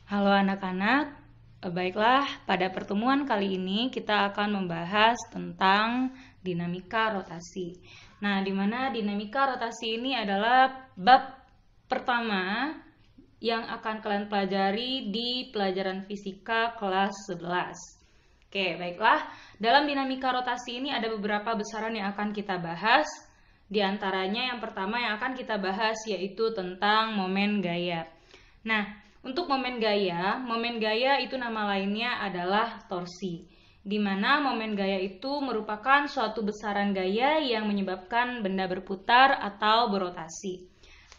Halo anak-anak, baiklah pada pertemuan kali ini kita akan membahas tentang dinamika rotasi. Nah, di mana dinamika rotasi ini adalah bab pertama yang akan kalian pelajari di pelajaran fisika kelas 11. Oke, baiklah. Dalam dinamika rotasi ini ada beberapa besaran yang akan kita bahas. Di antaranya yang pertama yang akan kita bahas yaitu tentang momen gaya. Nah, untuk momen gaya itu nama lainnya adalah torsi, di mana momen gaya itu merupakan suatu besaran gaya yang menyebabkan benda berputar atau berotasi.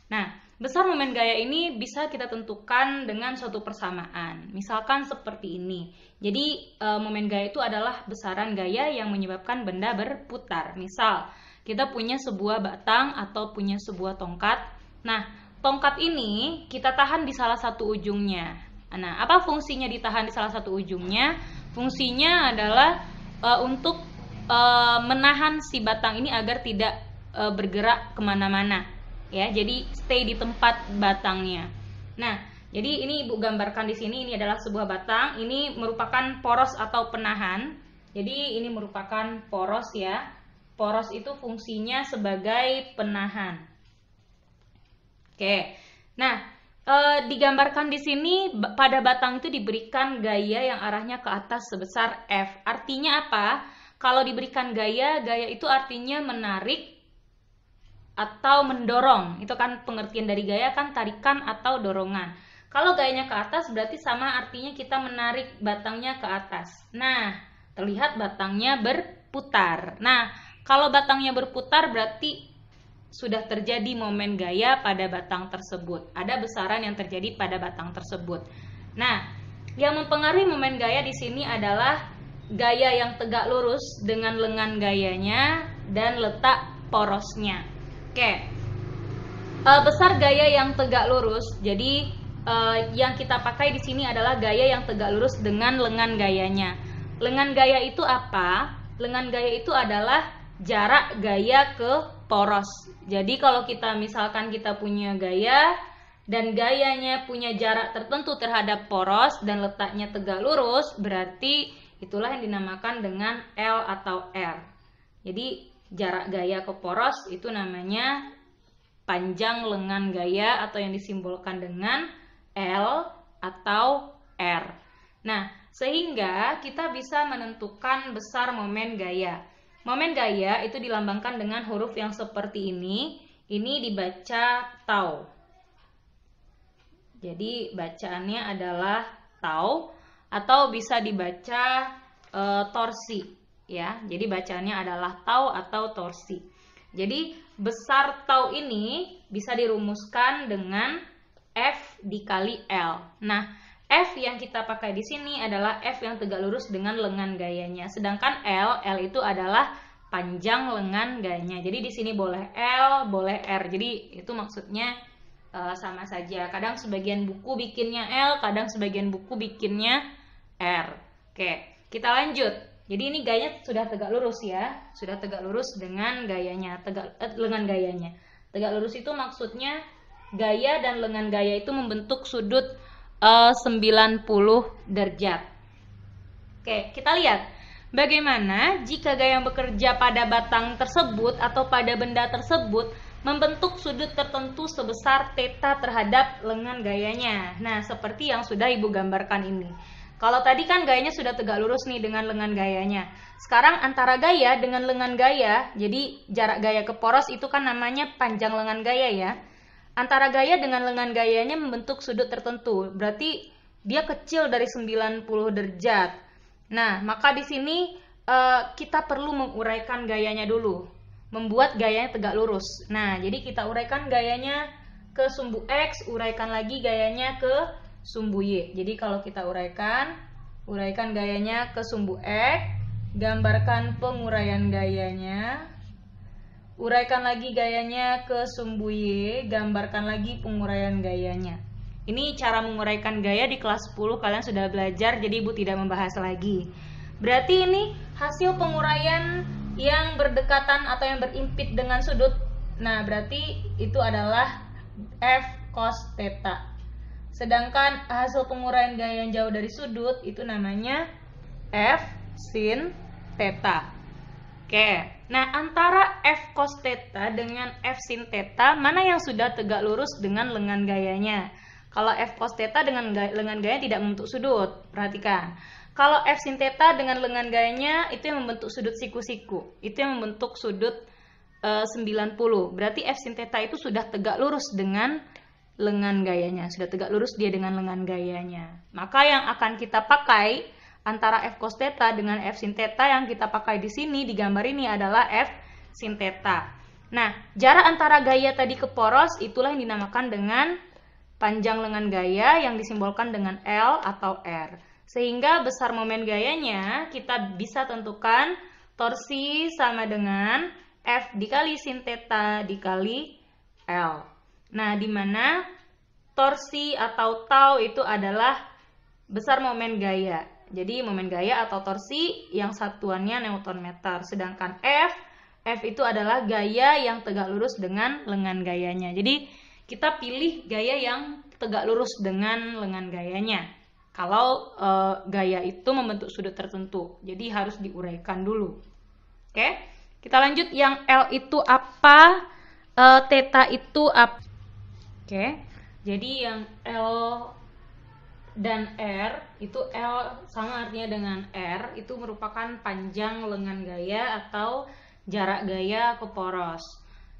Nah, besar momen gaya ini bisa kita tentukan dengan suatu persamaan, misalkan seperti ini. Jadi, momen gaya itu adalah besaran gaya yang menyebabkan benda berputar. Misal, kita punya sebuah batang atau punya sebuah tongkat. Nah, tongkat ini kita tahan di salah satu ujungnya. Nah, apa fungsinya ditahan di salah satu ujungnya? Fungsinya adalah untuk menahan si batang ini agar tidak bergerak kemana-mana. Ya, jadi stay di tempat batangnya. Nah, jadi ini Ibu gambarkan di sini. Ini adalah sebuah batang. Ini merupakan poros atau penahan. Jadi ini merupakan poros ya. Poros itu fungsinya sebagai penahan. Oke, nah digambarkan di sini pada batang itu diberikan gaya yang arahnya ke atas sebesar F. Artinya apa? Kalau diberikan gaya itu artinya menarik atau mendorong. Itu kan pengertian dari gaya kan tarikan atau dorongan. Kalau gayanya ke atas berarti sama artinya kita menarik batangnya ke atas. Nah, terlihat batangnya berputar. Nah, kalau batangnya berputar berarti sudah terjadi momen gaya pada batang tersebut. Ada besaran yang terjadi pada batang tersebut. Nah, yang mempengaruhi momen gaya di sini adalah gaya yang tegak lurus dengan lengan gayanya dan letak porosnya. Oke. Besar gaya yang tegak lurus. Jadi yang kita pakai di sini adalah gaya yang tegak lurus dengan lengan gayanya. Lengan gaya itu apa? Lengan gaya itu adalah jarak gaya ke poros. Jadi kalau kita misalkan kita punya gaya dan gayanya punya jarak tertentu terhadap poros dan letaknya tegak lurus, berarti itulah yang dinamakan dengan L atau R. Jadi jarak gaya ke poros itu namanya panjang lengan gaya atau yang disimbolkan dengan L atau R. Nah, sehingga kita bisa menentukan besar momen gaya. Momen gaya itu dilambangkan dengan huruf yang seperti ini. Ini dibaca tau. Jadi bacaannya adalah tau atau bisa dibaca torsi ya. Jadi bacaannya adalah tau atau torsi. Jadi besar tau ini bisa dirumuskan dengan F dikali L. Nah, F yang kita pakai di sini adalah F yang tegak lurus dengan lengan gayanya. Sedangkan L itu adalah panjang lengan gayanya. Jadi di sini boleh L, boleh R. Jadi itu maksudnya sama saja. Kadang sebagian buku bikinnya L, kadang sebagian buku bikinnya R. Oke, kita lanjut. Jadi ini gayanya sudah tegak lurus ya. Sudah tegak lurus dengan gayanya, lengan gayanya. Tegak lurus itu maksudnya gaya dan lengan gaya itu membentuk sudut 90 derajat. Oke, kita lihat bagaimana jika gaya yang bekerja pada batang tersebut atau pada benda tersebut membentuk sudut tertentu sebesar theta terhadap lengan gayanya. Nah, seperti yang sudah Ibu gambarkan ini. Kalau tadi kan gayanya sudah tegak lurus nih dengan lengan gayanya. Sekarang antara gaya dengan lengan gaya, jadi jarak gaya ke poros itu kan namanya panjang lengan gaya ya. Antara gaya dengan lengan gayanya membentuk sudut tertentu. Berarti dia kecil dari 90 derajat. Nah, maka di sini kita perlu menguraikan gayanya dulu. Membuat gayanya tegak lurus. Nah, jadi kita uraikan gayanya ke sumbu X, uraikan lagi gayanya ke sumbu Y. Jadi kalau kita uraikan gayanya ke sumbu X, gambarkan penguraian gayanya. Uraikan lagi gayanya ke sumbu Y, gambarkan lagi penguraian gayanya. Ini cara menguraikan gaya di kelas 10 kalian sudah belajar, jadi Ibu tidak membahas lagi. Berarti ini hasil penguraian yang berdekatan atau yang berimpit dengan sudut. Nah, berarti itu adalah F cos theta. Sedangkan hasil penguraian gaya yang jauh dari sudut itu namanya F sin theta. Oke, nah antara F cos theta dengan F sin theta, mana yang sudah tegak lurus dengan lengan gayanya? Kalau F cos theta dengan lengan gaya tidak membentuk sudut, perhatikan. Kalau F sin theta dengan lengan gayanya itu yang membentuk sudut siku-siku, itu yang membentuk sudut 90. Berarti F sin theta itu sudah tegak lurus dengan lengan gayanya, sudah tegak lurus dia dengan lengan gayanya. Maka yang akan kita pakai antara F cos theta dengan F sin theta yang kita pakai di sini di gambar ini adalah F sin theta. Nah, jarak antara gaya tadi ke poros itulah yang dinamakan dengan panjang lengan gaya yang disimbolkan dengan L atau R. Sehingga besar momen gayanya kita bisa tentukan torsi sama dengan F dikali sin theta dikali L. Nah, di mana torsi atau tau itu adalah besar momen gaya. Jadi momen gaya atau torsi yang satuannya Newton meter. Sedangkan F itu adalah gaya yang tegak lurus dengan lengan gayanya. Jadi kita pilih gaya yang tegak lurus dengan lengan gayanya. Kalau gaya itu membentuk sudut tertentu. Jadi harus diuraikan dulu. Oke, kita lanjut yang L itu apa? Theta itu apa? Oke, jadi yang L dan R itu L sama artinya dengan R, itu merupakan panjang lengan gaya atau jarak gaya ke poros.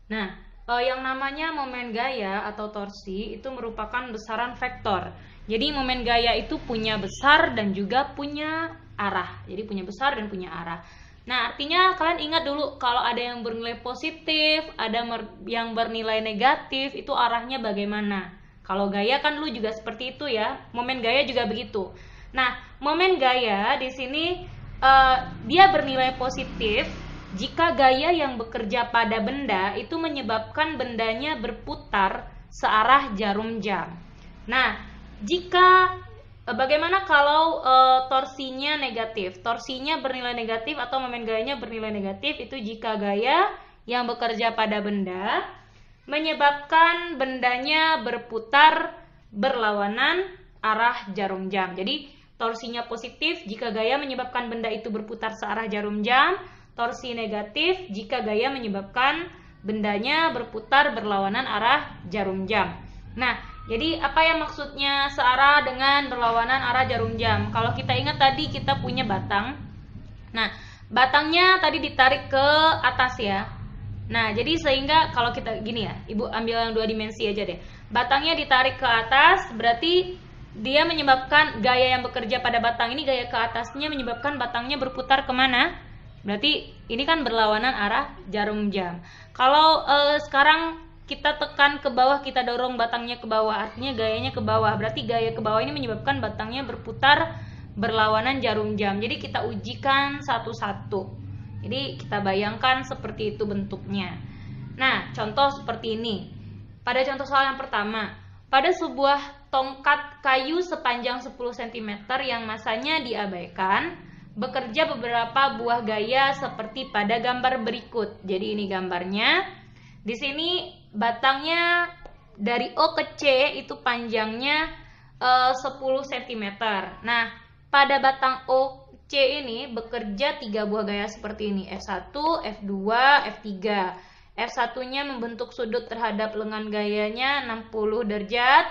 Nah, yang namanya momen gaya atau torsi itu merupakan besaran vektor. Jadi momen gaya itu punya besar dan juga punya arah. Jadi punya besar dan punya arah. Nah, artinya kalian ingat dulu kalau ada yang bernilai positif, ada yang bernilai negatif, itu arahnya bagaimana? Kalau gaya kan dulu juga seperti itu ya. Momen gaya juga begitu. Nah, momen gaya di sini dia bernilai positif jika gaya yang bekerja pada benda itu menyebabkan bendanya berputar searah jarum jam. Nah, jika bagaimana kalau torsinya negatif? Torsinya bernilai negatif atau momen gayanya bernilai negatif itu jika gaya yang bekerja pada benda menyebabkan bendanya berputar berlawanan arah jarum jam. Jadi torsinya positif jika gaya menyebabkan benda itu berputar searah jarum jam. Torsi negatif jika gaya menyebabkan bendanya berputar berlawanan arah jarum jam. Nah, jadi apa yang maksudnya searah dengan berlawanan arah jarum jam? Kalau kita ingat tadi kita punya batang. Nah, batangnya tadi ditarik ke atas ya. Nah, jadi sehingga kalau kita gini ya, Ibu ambil yang 2 dimensi aja deh. Batangnya ditarik ke atas, berarti dia menyebabkan gaya yang bekerja pada batang ini, gaya ke atasnya menyebabkan batangnya berputar kemana? Berarti ini kan berlawanan arah jarum jam. Kalau sekarang kita tekan ke bawah, kita dorong batangnya ke bawah, artinya gayanya ke bawah. Berarti gaya ke bawah ini menyebabkan batangnya berputar berlawanan jarum jam. Jadi kita ujikan satu-satu. Jadi kita bayangkan seperti itu bentuknya. Nah, contoh seperti ini. Pada contoh soal yang pertama, pada sebuah tongkat kayu sepanjang 10 cm yang masanya diabaikan, bekerja beberapa buah gaya seperti pada gambar berikut. Jadi ini gambarnya. Di sini batangnya dari O ke C itu panjangnya 10 cm. Nah, pada batang O C ini bekerja 3 buah gaya seperti ini, F1, F2, F3. F1-nya membentuk sudut terhadap lengan gayanya 60 derajat.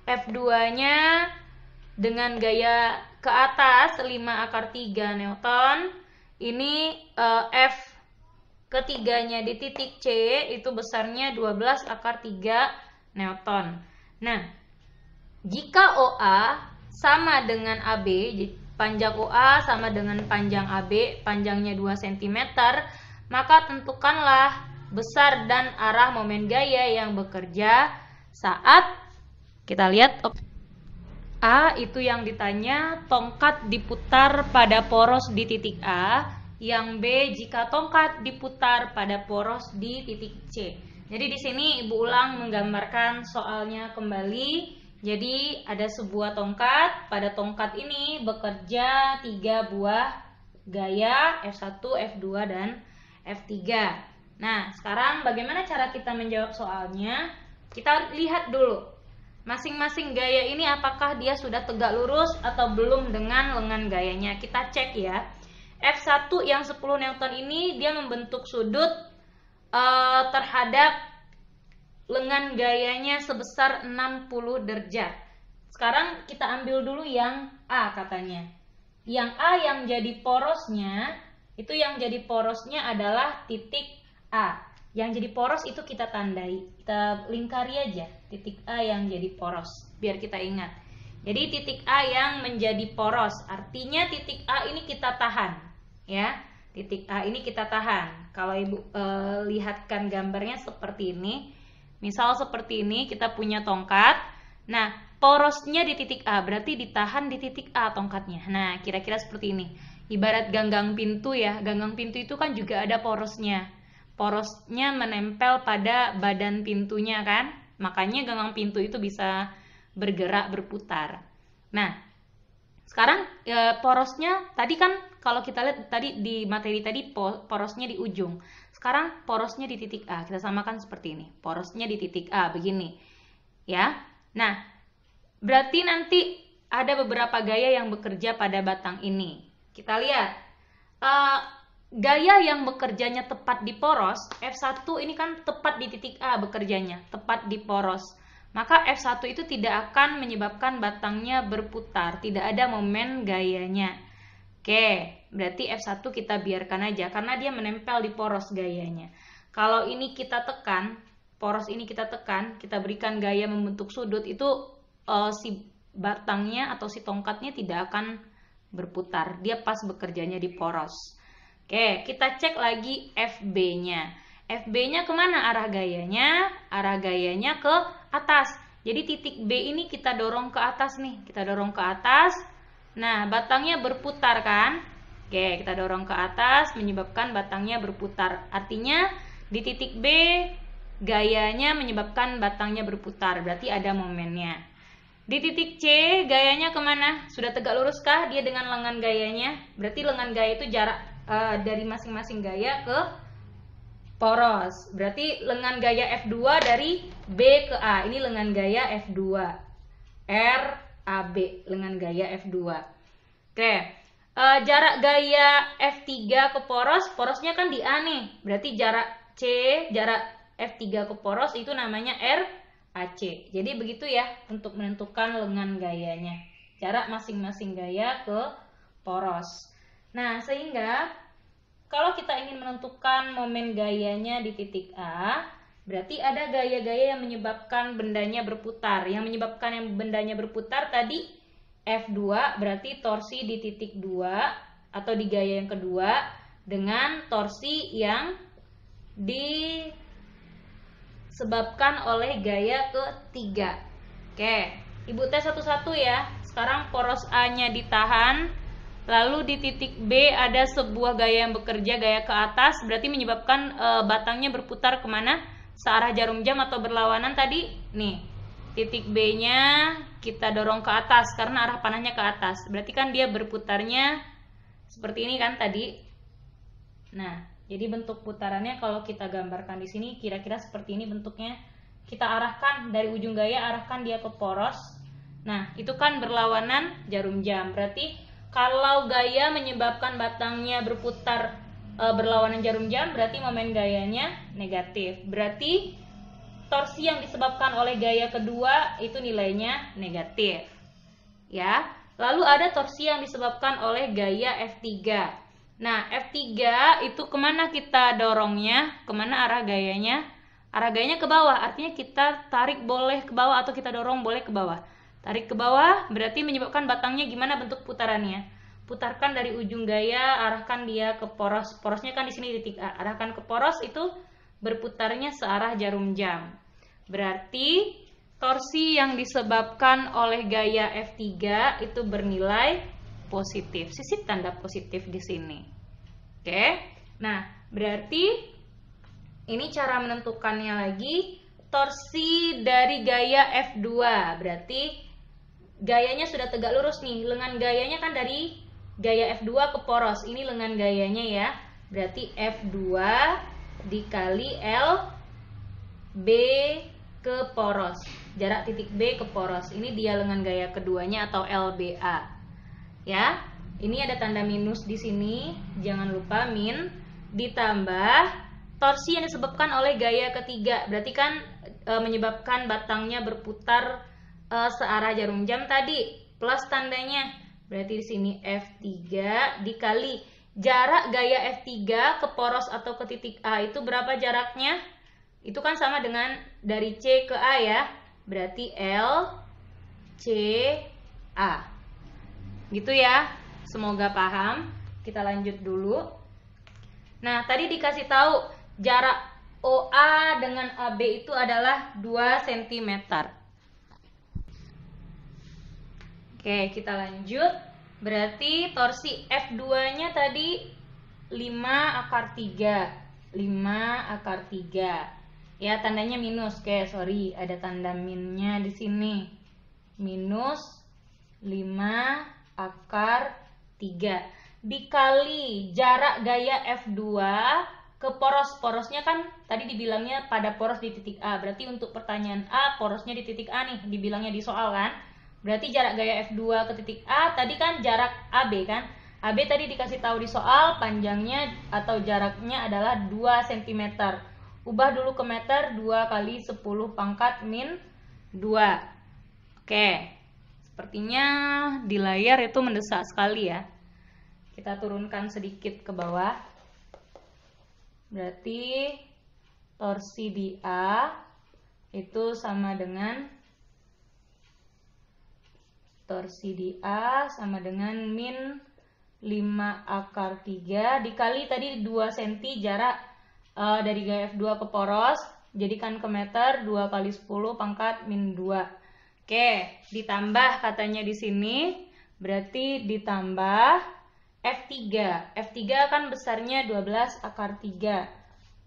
F2-nya dengan gaya ke atas 5 akar 3 Newton. Ini F ketiganya di titik C itu besarnya 12 akar 3 Newton. Nah, jika OA sama dengan AB, panjang OA sama dengan panjang AB, panjangnya 2 cm, maka tentukanlah besar dan arah momen gaya yang bekerja saat kita lihat A itu yang ditanya tongkat diputar pada poros di titik A, yang B jika tongkat diputar pada poros di titik C. Jadi di sini Ibu ulang menggambarkan soalnya kembali. Jadi ada sebuah tongkat, pada tongkat ini bekerja 3 buah gaya F1, F2, dan F3. Nah, sekarang bagaimana cara kita menjawab soalnya? Kita lihat dulu. Masing-masing gaya ini apakah dia sudah tegak lurus atau belum dengan lengan gayanya. Kita cek ya. F1 yang 10 Newton ini dia membentuk sudut terhadap lengan gayanya sebesar 60 derajat. Sekarang kita ambil dulu yang A katanya. Yang A yang jadi porosnya, itu yang jadi porosnya adalah titik A. Yang jadi poros itu kita tandai, kita lingkari aja titik A yang jadi poros, biar kita ingat. Jadi titik A yang menjadi poros, artinya titik A ini kita tahan, ya. Titik A ini kita tahan. Kalau ibu lihatkan gambarnya seperti ini, misal seperti ini kita punya tongkat. Nah, porosnya di titik A, berarti ditahan di titik A tongkatnya. Nah, kira-kira seperti ini. Ibarat ganggang pintu ya, ganggang pintu itu kan juga ada porosnya. Porosnya menempel pada badan pintunya kan, makanya ganggang pintu itu bisa bergerak berputar. Nah, sekarang porosnya tadi kan kalau kita lihat tadi di materi tadi porosnya di ujung. Sekarang porosnya di titik A, kita samakan seperti ini. Porosnya di titik A begini, ya. Nah, berarti nanti ada beberapa gaya yang bekerja pada batang ini. Kita lihat. Gaya yang bekerjanya tepat di poros, F1 ini kan tepat di titik A bekerjanya, tepat di poros. Maka F1 itu tidak akan menyebabkan batangnya berputar, tidak ada momen gayanya. Oke, berarti F1 kita biarkan aja, karena dia menempel di poros gayanya. Kalau ini kita tekan, poros ini kita tekan, kita berikan gaya membentuk sudut, itu si batangnya atau si tongkatnya tidak akan berputar, dia pas bekerjanya di poros. Oke, kita cek lagi FB-nya. FB-nya kemana arah gayanya? Arah gayanya ke atas. Jadi titik B ini kita dorong ke atas nih. Kita dorong ke atas. Nah, batangnya berputar kan? Oke, kita dorong ke atas menyebabkan batangnya berputar. Artinya di titik B gayanya menyebabkan batangnya berputar. Berarti ada momennya. Di titik C gayanya kemana? Sudah tegak luruskah dia dengan lengan gayanya? Berarti lengan gaya itu jarak dari masing-masing gaya ke poros. Berarti lengan gaya F2 dari B ke A. Ini lengan gaya F2. R, A, B. Lengan gaya F2. Oke. Jarak gaya F3 ke poros. Porosnya kan di A nih. Berarti jarak C, jarak F3 ke poros itu namanya R, AC. Jadi begitu ya untuk menentukan lengan gayanya. Jarak masing-masing gaya ke poros. Nah, sehingga kalau kita ingin menentukan momen gayanya di titik A, berarti ada gaya-gaya yang menyebabkan bendanya berputar. Yang menyebabkan yang bendanya berputar tadi F2, berarti torsi di titik 2 atau di gaya yang kedua dengan torsi yang disebabkan oleh gaya ketiga. Oke, Ibu tes satu-satu ya. Sekarang poros A-nya ditahan. Lalu di titik B ada sebuah gaya yang bekerja, gaya ke atas, berarti menyebabkan batangnya berputar kemana? Searah jarum jam atau berlawanan tadi. Nih, titik B-nya kita dorong ke atas karena arah panahnya ke atas. Berarti kan dia berputarnya seperti ini kan tadi. Nah, jadi bentuk putarannya kalau kita gambarkan di sini kira-kira seperti ini bentuknya. Kita arahkan dari ujung gaya, arahkan dia ke poros. Nah, itu kan berlawanan jarum jam. Berarti kalau gaya menyebabkan batangnya berputar berlawanan jarum jam, berarti momen gayanya negatif. Berarti torsi yang disebabkan oleh gaya kedua itu nilainya negatif. Ya. Lalu ada torsi yang disebabkan oleh gaya F3. Nah, F3 itu kemana kita dorongnya? Kemana arah gayanya? Arah gayanya ke bawah, artinya kita tarik boleh ke bawah atau kita dorong boleh ke bawah. Tarik ke bawah berarti menyebabkan batangnya gimana bentuk putarannya. Putarkan dari ujung gaya, arahkan dia ke poros. Porosnya kan di sini titik A. Arahkan ke poros itu berputarnya searah jarum jam. Berarti torsi yang disebabkan oleh gaya F3 itu bernilai positif. Sisip tanda positif di sini. Oke. Nah, berarti ini cara menentukannya lagi. Torsi dari gaya F2 berarti gayanya sudah tegak lurus nih. Lengan gayanya kan dari gaya F2 ke poros. Ini lengan gayanya ya. Berarti F2 dikali L B ke poros. Jarak titik B ke poros. Ini dia lengan gaya keduanya atau LBA. Ya. Ini ada tanda minus di sini. Jangan lupa min ditambah torsi yang disebabkan oleh gaya ketiga. Berarti kan menyebabkan batangnya berputar searah jarum jam tadi. Plus tandanya. Berarti di sini F3 dikali jarak gaya F3 ke poros atau ke titik A itu berapa jaraknya? Itu kan sama dengan dari C ke A ya. Berarti L C A. Gitu ya. Semoga paham. Kita lanjut dulu. Nah, tadi dikasih tahu jarak OA dengan AB itu adalah 2 cm. Oke, kita lanjut. Berarti torsi F2-nya tadi 5 akar 3. 5 akar 3. Ya, tandanya minus. Oke, sorry, ada tanda minnya di sini. Minus 5 akar 3 dikali jarak gaya F2 ke poros. Porosnya kan tadi dibilangnya pada poros di titik A. Berarti untuk pertanyaan A, porosnya di titik A nih, dibilangnya di soal kan. Berarti jarak gaya F2 ke titik A tadi kan jarak AB kan. AB tadi dikasih tahu di soal panjangnya atau jaraknya adalah 2 cm. Ubah dulu ke meter, 2 kali 10 pangkat min 2. Oke. Sepertinya di layar itu mendesak sekali ya. Kita turunkan sedikit ke bawah. Berarti torsi di A itu sama dengan min 5 akar 3 dikali tadi 2 cm jarak dari gaya F2 ke poros. Jadikan ke meter, 2 kali 10 pangkat min 2. Oke, ditambah katanya di sini, berarti ditambah F3. F3 kan besarnya 12 akar 3.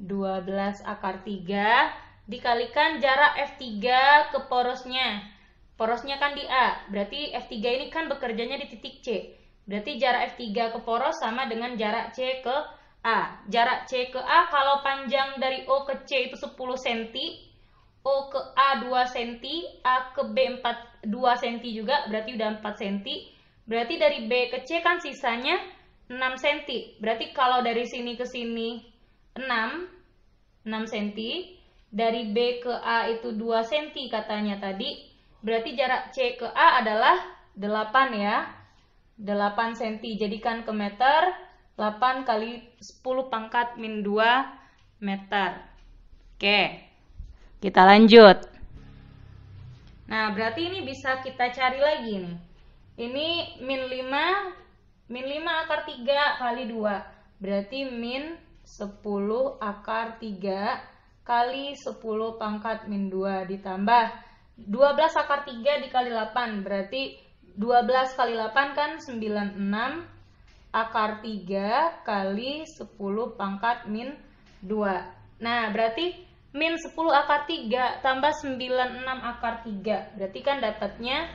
12 akar 3 dikalikan jarak F3 ke porosnya. Porosnya kan di A, berarti F3 ini kan bekerjanya di titik C. Berarti jarak F3 ke poros sama dengan jarak C ke A. Jarak C ke A kalau panjang dari O ke C itu 10 cm. O ke A 2 cm, A ke B 2 cm juga, berarti udah 4 cm. Berarti dari B ke C kan sisanya 6 cm. Berarti kalau dari sini ke sini 6 cm, dari B ke A itu 2 cm katanya tadi. Berarti jarak C ke A adalah 8 ya. 8 cm. Jadikan ke meter, 8 kali 10 pangkat min 2 meter. Oke. Kita lanjut. Nah, berarti ini bisa kita cari lagi nih. Ini min 5 akar 3 kali 2. Berarti min 10 akar 3 kali 10 pangkat min 2 ditambah 12 akar 3 dikali 8. Berarti 12 kali 8 kan 96 akar 3 kali 10 pangkat min 2. Nah, berarti min 10 akar 3 tambah 96 akar 3. Berarti kan dapatnya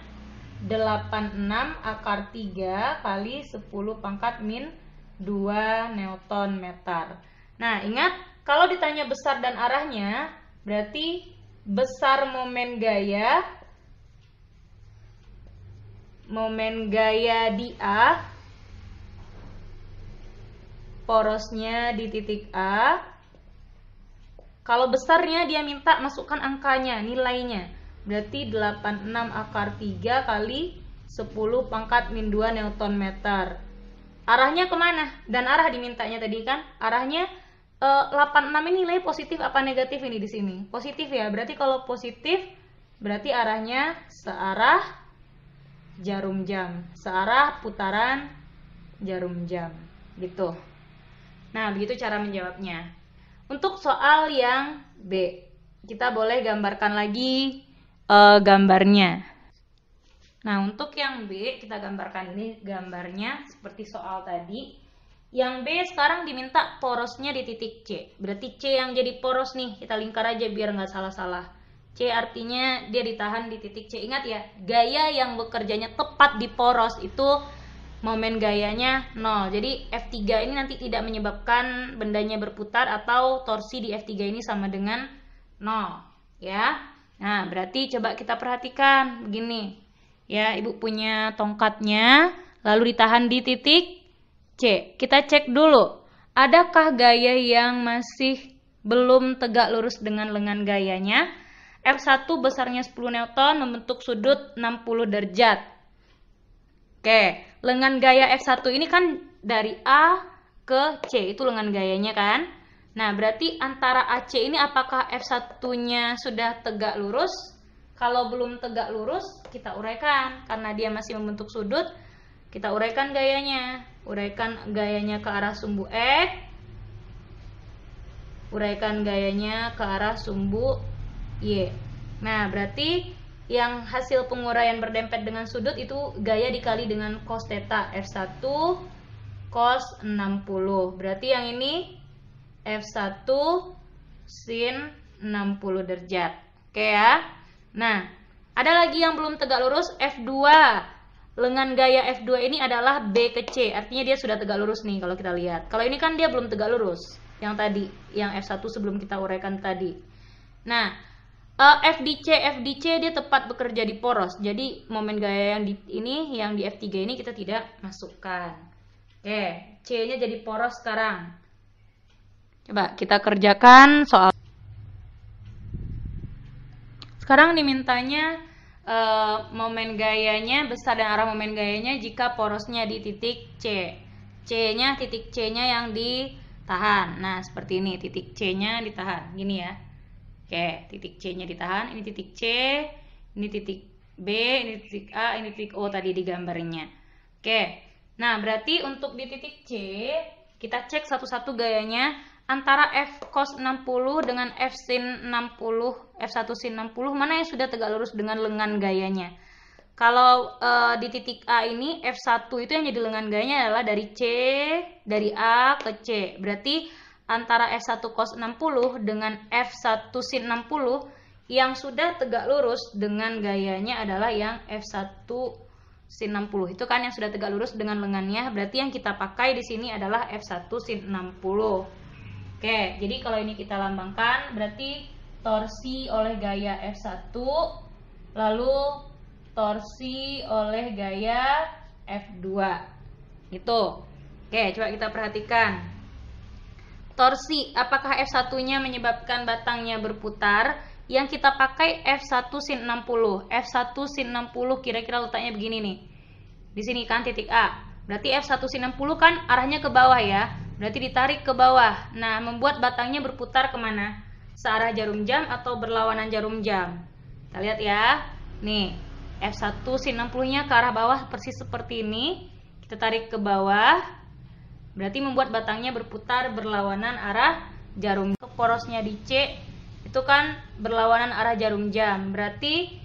86 akar 3 kali 10 pangkat min 2 Newton meter. Nah, ingat kalau ditanya besar dan arahnya, berarti besar momen gaya di A, porosnya di titik A. Kalau besarnya dia minta masukkan angkanya, nilainya. Berarti 86 akar 3 kali 10 pangkat min 2 Newton meter. Arahnya kemana? Dan arah dimintanya tadi kan? Arahnya 86 ini nilai positif apa negatif ini di sini? Positif ya. Berarti kalau positif berarti arahnya searah jarum jam. Searah putaran jarum jam. Gitu. Nah, begitu cara menjawabnya. Untuk soal yang B, kita boleh gambarkan lagi gambarnya. Nah, untuk yang B, kita gambarkan ini gambarnya seperti soal tadi. Yang B sekarang diminta porosnya di titik C. Berarti C yang jadi poros nih, kita lingkar aja biar nggak salah-salah. C artinya dia ditahan di titik C. Ingat ya, gaya yang bekerjanya tepat di poros itu momen gayanya 0. Jadi F3 ini nanti tidak menyebabkan bendanya berputar atau torsi di F3 ini sama dengan 0 ya. Nah, berarti coba kita perhatikan begini. Ya, Ibu punya tongkatnya, lalu ditahan di titik C. Kita cek dulu, adakah gaya yang masih belum tegak lurus dengan lengan gayanya? F1 besarnya 10 Newton membentuk sudut 60 derajat. Oke, lengan gaya F1 ini kan dari A ke C, itu lengan gayanya kan? Nah, berarti antara AC ini apakah F1-nya sudah tegak lurus? Kalau belum tegak lurus, kita uraikan. Karena dia masih membentuk sudut, kita uraikan gayanya. Uraikan gayanya ke arah sumbu X. Uraikan gayanya ke arah sumbu Y. Nah, berarti yang hasil penguraian berdempet dengan sudut itu gaya dikali dengan cos theta. F1 cos 60. Berarti yang ini F1 sin 60 derajat. Oke ya. Nah, ada lagi yang belum tegak lurus, F2. Lengan gaya F2 ini adalah B ke C. Artinya dia sudah tegak lurus nih kalau kita lihat. Kalau ini kan dia belum tegak lurus. Yang tadi, yang F1 sebelum kita uraikan tadi. Nah, FDC dia tepat bekerja di poros. Jadi momen gaya yang di ini, yang di F3 ini kita tidak masukkan. Oke, C-nya jadi poros sekarang. Coba kita kerjakan soal. Sekarang dimintanya momen gayanya, besar dan arah momen gayanya jika porosnya di titik C. C-nya, titik C-nya yang ditahan. Nah, seperti ini, titik C-nya ditahan. Gini ya. Oke, titik C-nya ditahan. Ini titik C, ini titik B, ini titik A, ini titik O tadi di gambarnya. Oke. Nah, berarti untuk di titik C, kita cek satu-satu gayanya. Antara F cos 60 dengan F sin 60, F1 sin 60, mana yang sudah tegak lurus dengan lengan gayanya? Kalau di titik A ini, F1 itu yang jadi lengan gayanya adalah dari C, dari A ke C. Berarti antara F1 cos 60 dengan F1 sin 60, yang sudah tegak lurus dengan gayanya adalah yang F1 sin 60. Itu kan yang sudah tegak lurus dengan lengannya. Berarti yang kita pakai di sini adalah F1 sin 60. Oke, jadi kalau ini kita lambangkan, berarti torsi oleh gaya F1, lalu torsi oleh gaya F2. Gitu. Oke, coba kita perhatikan. Torsi, apakah F1-nya menyebabkan batangnya berputar? Yang kita pakai F1 sin 60. F1 sin 60 kira-kira letaknya begini nih. Di sini kan titik A. Berarti F1 sin 60 kan arahnya ke bawah ya. Berarti ditarik ke bawah. Nah, membuat batangnya berputar kemana? Searah jarum jam atau berlawanan jarum jam? Kita lihat ya. Nih, F1 sin 60-nya ke arah bawah persis seperti ini. Kita tarik ke bawah. Berarti membuat batangnya berputar berlawanan arah jarum. Porosnya di C itu kan berlawanan arah jarum jam. Berarti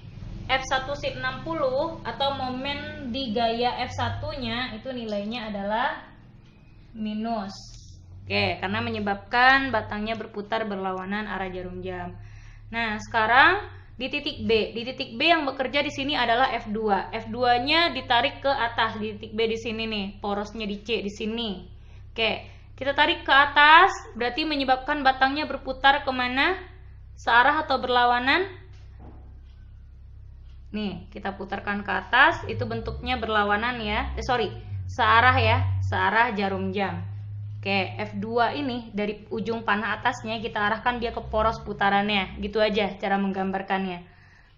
F1 sin 60 atau momen di gaya F1-nya itu nilainya adalah minus. Oke, karena menyebabkan batangnya berputar berlawanan arah jarum jam. Nah, sekarang di titik B. Di titik B yang bekerja di sini adalah F2. F2-nya ditarik ke atas di titik B di sini nih, porosnya di C di sini. Oke, kita tarik ke atas, berarti menyebabkan batangnya berputar kemana? Searah atau berlawanan? Nih, kita putarkan ke atas, itu bentuknya berlawanan ya. Searah ya, searah jarum jam. Oke, F2 ini dari ujung panah atasnya kita arahkan dia ke poros putarannya. Gitu aja cara menggambarkannya.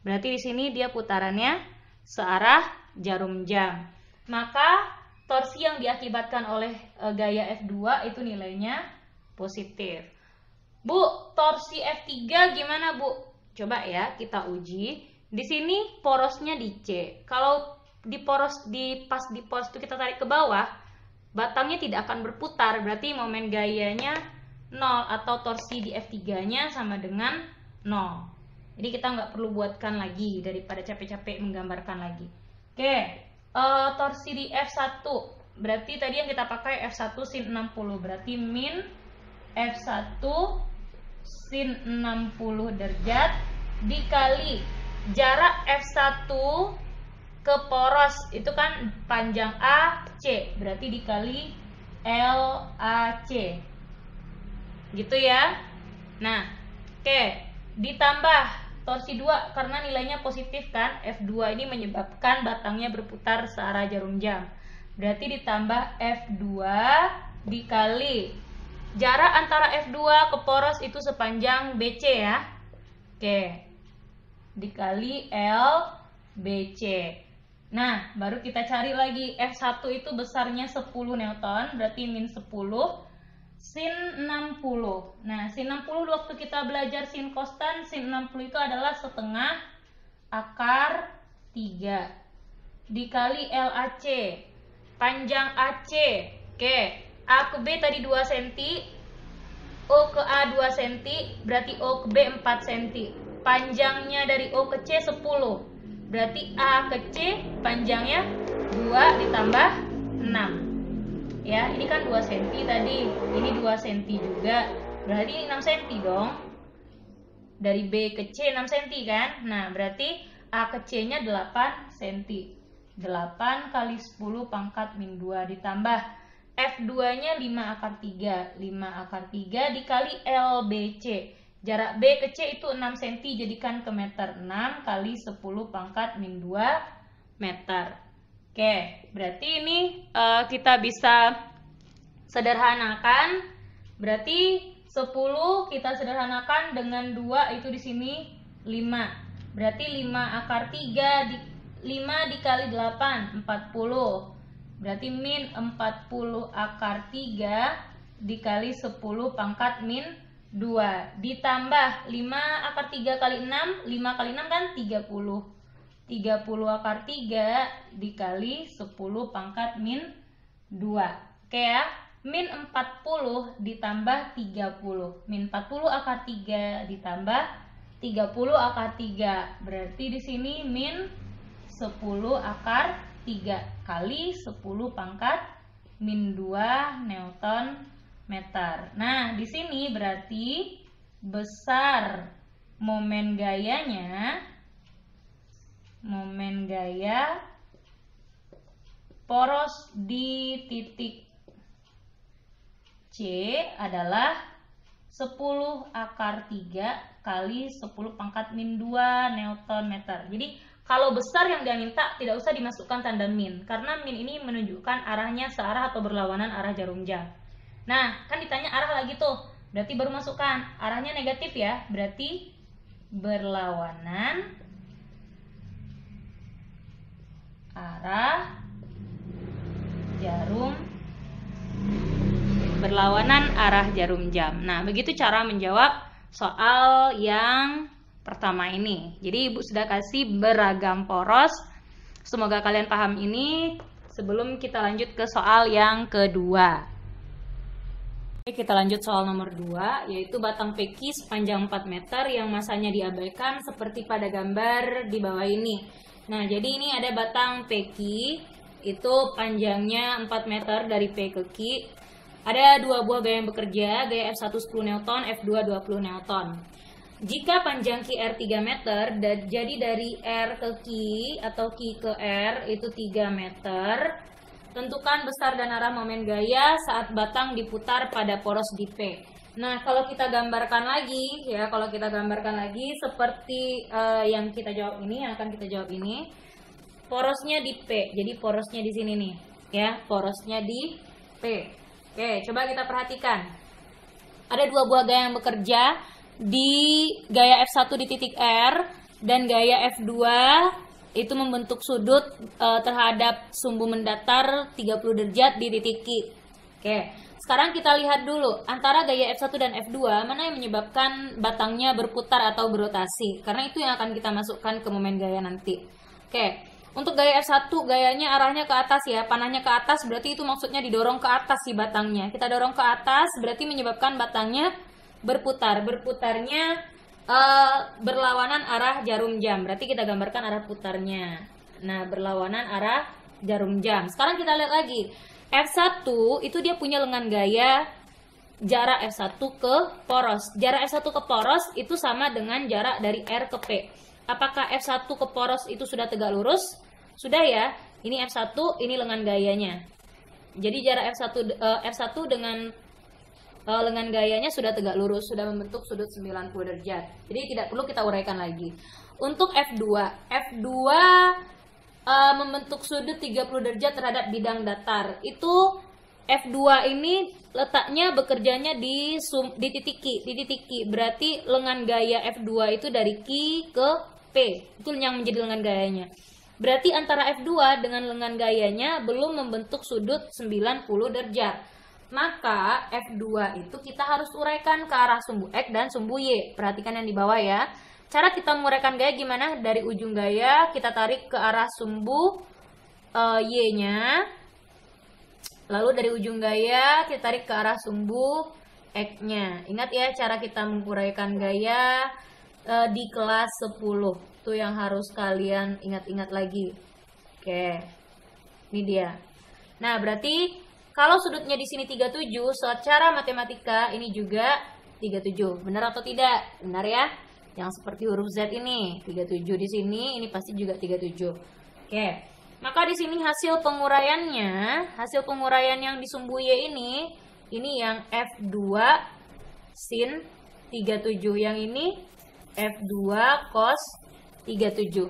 Berarti di sini dia putarannya searah jarum jam. Maka torsi yang diakibatkan oleh gaya F2 itu nilainya positif. Bu, torsi F3 gimana, Bu? Coba ya kita uji. Di sini porosnya di C. Kalau di poros itu kita tarik ke bawah, batangnya tidak akan berputar, berarti momen gayanya 0 atau torsi di F3-nya sama dengan 0. Jadi kita nggak perlu buatkan lagi daripada capek-capek menggambarkan lagi. Oke, torsi di F1, berarti tadi yang kita pakai F1 sin 60, berarti min F1 sin 60 derajat dikali jarak F1 ke poros itu kan panjang AC, berarti dikali LAC. Gitu ya. Nah, oke, ditambah torsi 2 karena nilainya positif kan. F2 ini menyebabkan batangnya berputar searah jarum jam. Berarti ditambah F2 dikali jarak antara F2 ke poros itu sepanjang BC ya. Oke. Dikali L BC. Nah, baru kita cari lagi F1 itu besarnya 10 Newton, berarti min 10 sin 60. Nah, sin 60 waktu kita belajar sin konstan, sin 60 itu adalah setengah akar 3 dikali LAC. Panjang AC. Oke, A ke B tadi 2 cm, O ke A 2 cm, berarti O ke B 4 cm. Panjangnya dari O ke C 10. Berarti A ke C panjangnya 2 ditambah 6. Ya, ini kan 2 cm tadi. Ini 2 cm juga. Berarti ini 6 cm dong. Dari B ke C 6 cm kan? Nah, berarti A ke C-nya 8 cm. 8 kali 10 pangkat min 2 ditambah F2-nya 5 akar 3. 5 akar 3 dikali LBC. Jarak B ke C itu 6 cm, jadikan ke meter. 6 kali 10 pangkat min 2 meter. Oke, berarti ini kita bisa sederhanakan. Berarti 10 kita sederhanakan dengan 2 itu di sini 5. Berarti 5 akar 3 5 dikali 8, 40. Berarti min 40 akar 3 dikali 10 pangkat min 2. Ditambah 5 akar 3 kali 6, 5 kali 6 kan 30. 30 akar 3 dikali 10 pangkat min 2. Oke ya, min 40 ditambah 30. Min 40 akar 3 ditambah 30 akar 3. Berarti di sini min 10 akar 3 kali 10 pangkat min 2 Newton meter. Nah, di sini berarti besar momen gayanya, momen gaya poros di titik C adalah 10 akar 3 kali 10 pangkat min 2 Newton meter. Jadi kalau besar yang dia minta tidak usah dimasukkan tanda min, karena min ini menunjukkan arahnya searah atau berlawanan arah jarum jam. Nah, kan ditanya arah lagi tuh, berarti baru masukkan. Arahnya negatif ya, berarti berlawanan arah jarum jam. Nah, begitu cara menjawab soal yang pertama ini. Jadi Ibu sudah kasih beragam poros. Semoga kalian paham ini sebelum kita lanjut ke soal yang kedua. Oke, kita lanjut soal nomor 2, yaitu batang peki sepanjang 4 meter yang masanya diabaikan seperti pada gambar di bawah ini. Nah, jadi ini ada batang peki, itu panjangnya 4 meter dari P ke Q. Ada 2 buah gaya yang bekerja, gaya F1 10 Newton, F2 20 Newton. Jika panjang QR 3 meter, jadi dari R ke Q atau Q ke R itu 3 meter. Tentukan besar dan arah momen gaya saat batang diputar pada poros di P. Nah, kalau kita gambarkan lagi, ya, seperti yang kita jawab ini, yang akan kita jawab ini, porosnya di P. Jadi porosnya di sini nih, ya, porosnya di P. Oke, coba kita perhatikan. Ada 2 buah gaya yang bekerja. Di gaya F1 di titik R dan gaya F2 itu membentuk sudut terhadap sumbu mendatar 30 derajat di titik Q. Oke, sekarang kita lihat dulu antara gaya F1 dan F2 mana yang menyebabkan batangnya berputar atau berotasi, karena itu yang akan kita masukkan ke momen gaya nanti. Oke, untuk gaya F1 gayanya arahnya ke atas ya, panahnya ke atas, berarti itu maksudnya didorong ke atas si batangnya. Kita dorong ke atas berarti menyebabkan batangnya berputar. Berputarnya berlawanan arah jarum jam. Berarti kita gambarkan arah putarnya. Nah, berlawanan arah jarum jam. Sekarang kita lihat lagi. F1 itu dia punya lengan gaya jarak F1 ke poros. Jarak F1 ke poros itu sama dengan jarak dari R ke P. Apakah F1 ke poros itu sudah tegak lurus? Sudah ya. Ini F1, ini lengan gayanya. Jadi jarak F1 dengan lengan gayanya sudah tegak lurus, sudah membentuk sudut 90 derajat. Jadi tidak perlu kita uraikan lagi. Untuk F2 membentuk sudut 30 derajat terhadap bidang datar. Itu F2 ini letaknya bekerjanya di titik Q. Berarti lengan gaya F2 itu dari Q ke P. Itu yang menjadi lengan gayanya. Berarti antara F2 dengan lengan gayanya belum membentuk sudut 90 derajat. Maka F2 itu kita harus uraikan ke arah sumbu X dan sumbu Y. Perhatikan yang di bawah ya. Cara kita menguraikan gaya gimana? Dari ujung gaya kita tarik ke arah sumbu Y-nya. Lalu dari ujung gaya kita tarik ke arah sumbu X-nya. Ingat ya cara kita menguraikan gaya di kelas 10. Itu yang harus kalian ingat-ingat lagi. Oke. Ini dia. Nah, berarti kalau sudutnya di sini 37, secara matematika ini juga 37. Benar atau tidak? Benar ya? Yang seperti huruf Z ini 37 di sini, ini pasti juga 37. Oke. Maka di sini hasil penguraian yang di sumbu Y ini yang F2 sin 37, yang ini F2 cos 37.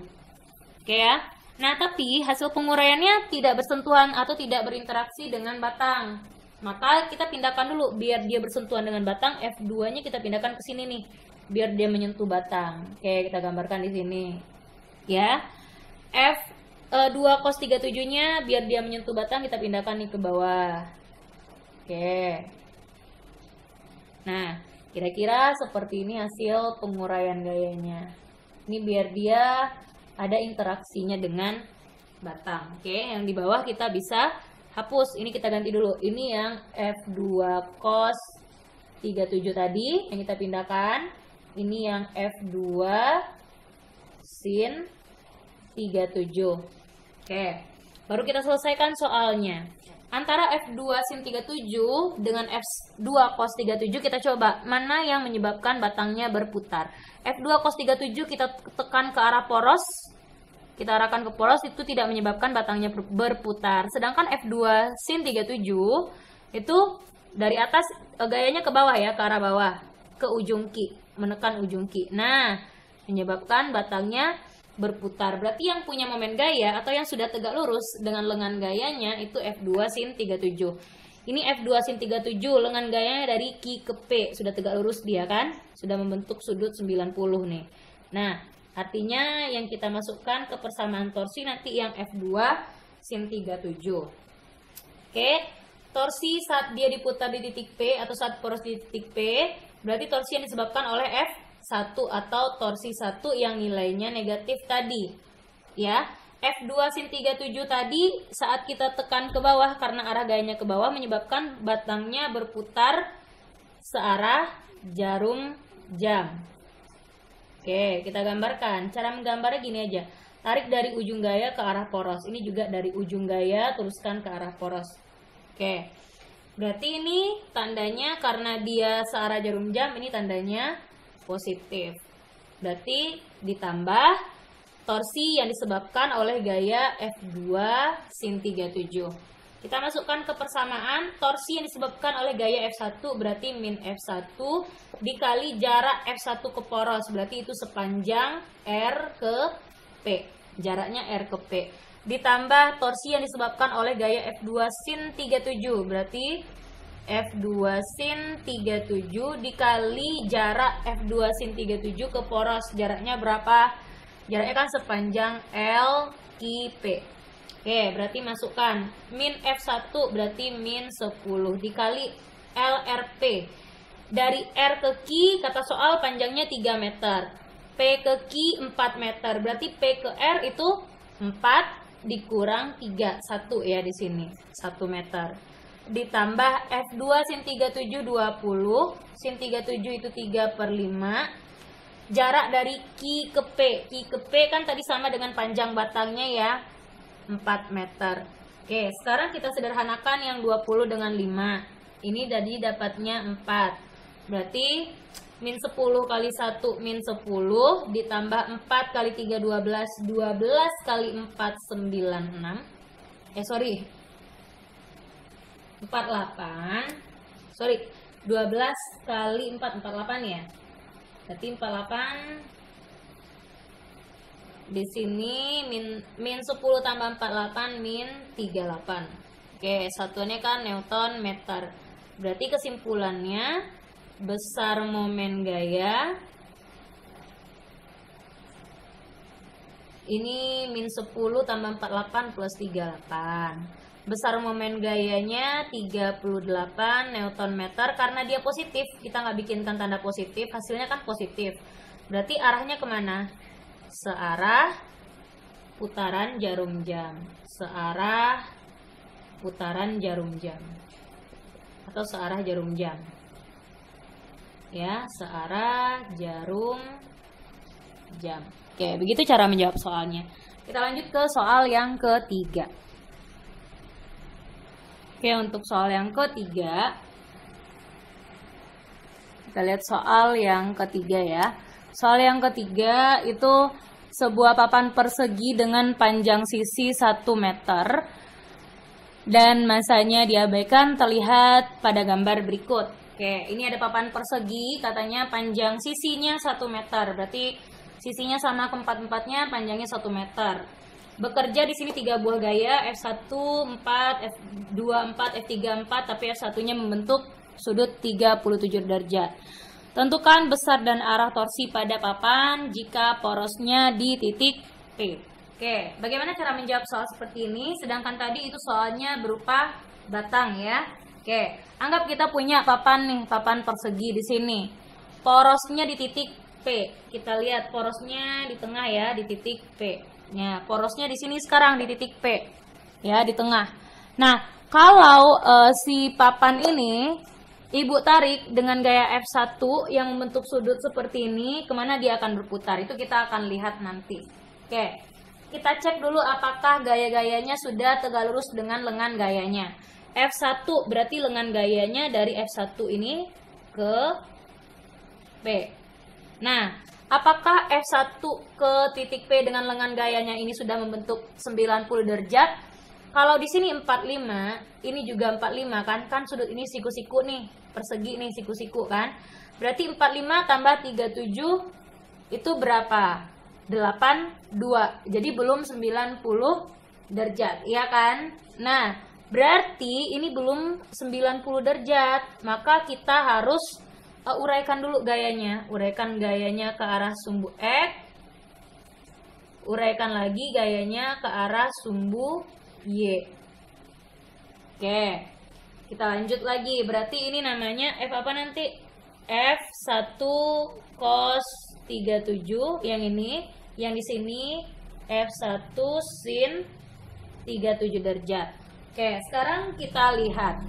Oke ya. Nah, tapi hasil penguraiannya tidak bersentuhan atau tidak berinteraksi dengan batang. Maka kita pindahkan dulu biar dia bersentuhan dengan batang, F2-nya kita pindahkan ke sini nih, biar dia menyentuh batang. Oke, kita gambarkan di sini. Ya. F2 cos 37-nya biar dia menyentuh batang kita pindahkan nih ke bawah. Oke. Nah, kira-kira seperti ini hasil penguraian gayanya. Ini biar dia ada interaksinya dengan batang. Oke, yang di bawah kita bisa hapus. Ini kita ganti dulu. Ini yang F2 cos 37 tadi yang kita pindahkan. Ini yang F2 sin 37. Oke, baru kita selesaikan soalnya. Antara F2 sin 37 dengan F2 cos 37 kita coba mana yang menyebabkan batangnya berputar. F2 cos 37 kita tekan ke arah poros, kita arahkan ke poros, itu tidak menyebabkan batangnya berputar. Sedangkan F2 sin 37 itu dari atas gayanya ke bawah ya, ke arah bawah, ke ujung Q, menekan ujung Q. Nah, menyebabkan batangnya berputar. Berarti yang punya momen gaya atau yang sudah tegak lurus dengan lengan gayanya itu F2 sin 37. Ini F2 sin 37, lengan gayanya dari Q ke P, sudah tegak lurus dia kan? Sudah membentuk sudut 90 nih. Nah, artinya yang kita masukkan ke persamaan torsi nanti yang F2 sin 37. Oke, torsi saat dia diputar di titik P atau saat poros di titik P, berarti torsi yang disebabkan oleh F1 atau torsi 1 yang nilainya negatif tadi. Ya, F2 sin 37 tadi saat kita tekan ke bawah karena arah gayanya ke bawah menyebabkan batangnya berputar searah jarum jam. Oke, kita gambarkan. Cara menggambarnya gini aja. Tarik dari ujung gaya ke arah poros. Ini juga dari ujung gaya teruskan ke arah poros. Oke. Berarti ini tandanya karena dia searah jarum jam, ini tandanya positif. Berarti ditambah torsi yang disebabkan oleh gaya F2 sin 37. Kita masukkan ke persamaan, torsi yang disebabkan oleh gaya F1 berarti min F1 dikali jarak F1 ke poros, berarti itu sepanjang R ke P, jaraknya R ke P. Ditambah torsi yang disebabkan oleh gaya F2 sin 37, berarti F2 sin 37 dikali jarak F2 sin 37 ke poros, jaraknya berapa? Jaraknya kan sepanjang L I P. Oke, berarti masukkan min F1 berarti min 10 dikali LRP. Dari R ke Q kata soal panjangnya 3 meter. P ke Q 4 meter. Berarti P ke R itu 4 dikurang 3, 1 ya di sini. 1 meter. Ditambah F2 sin 37 20. Sin 37 itu 3/5. Jarak dari Q ke P. Q ke P kan tadi sama dengan panjang batangnya ya. 4 meter. Oke, sekarang kita sederhanakan yang 20 dengan 5. Ini tadi dapatnya 4. Berarti min 10 kali 1 min 10 ditambah 4 kali 3 12. 12 kali 4 96. 48. 12 kali 4, 48 ya. Berarti 48 di sini min 10 tambah 48 min 38. Oke, satuannya kan Newton meter. Berarti kesimpulannya besar momen gaya ini min 10 tambah 48 plus 38. Besar momen gayanya 38 Newton meter. Karena dia positif, kita nggak bikinkan tanda positif, hasilnya kan positif. Berarti arahnya kemana? Searah putaran jarum jam. Searah putaran jarum jam. Atau searah jarum jam. Ya, searah jarum jam. Oke, begitu cara menjawab soalnya. Kita lanjut ke soal yang ketiga. Oke, untuk soal yang ketiga, kita lihat soal yang ketiga ya. Soal yang ketiga itu sebuah papan persegi dengan panjang sisi 1 meter dan masanya diabaikan terlihat pada gambar berikut. Oke, ini ada papan persegi, katanya panjang sisinya 1 meter, berarti sisinya sama keempat-empatnya, panjangnya 1 meter. Bekerja di sini 3 buah gaya, F1 4, F2 4, F3 4, tapi F1-nya membentuk sudut 37 derajat. Tentukan besar dan arah torsi pada papan jika porosnya di titik P. Oke, bagaimana cara menjawab soal seperti ini? Sedangkan tadi itu soalnya berupa batang ya. Oke, anggap kita punya papan nih, papan persegi di sini. Porosnya di titik P. Kita lihat porosnya di tengah ya, di titik P. Ya, porosnya di sini sekarang di titik P, ya di tengah. Nah, kalau si papan ini ibu tarik dengan gaya F1 yang membentuk sudut seperti ini, kemana dia akan berputar? Itu kita akan lihat nanti. Oke, kita cek dulu apakah gaya-gayanya sudah tegak lurus dengan lengan gayanya. F1 berarti lengan gayanya dari F1 ini ke P. Nah, apakah F1 ke titik P dengan lengan gayanya ini sudah membentuk 90 derajat? Kalau di sini 45, ini juga 45 kan? Kan sudut ini siku-siku nih, persegi nih siku-siku kan? Berarti 45 tambah 37 itu berapa? 82. Jadi belum 90 derajat, ya kan? Nah, berarti ini belum 90 derajat. Maka kita harus uraikan dulu gayanya. Uraikan gayanya ke arah sumbu X. Uraikan lagi gayanya ke arah sumbu Y. Oke, kita lanjut lagi. Berarti ini namanya F apa nanti? F1 cos 37. Yang ini, yang di sini F1 sin 37 derajat. Oke, sekarang kita lihat.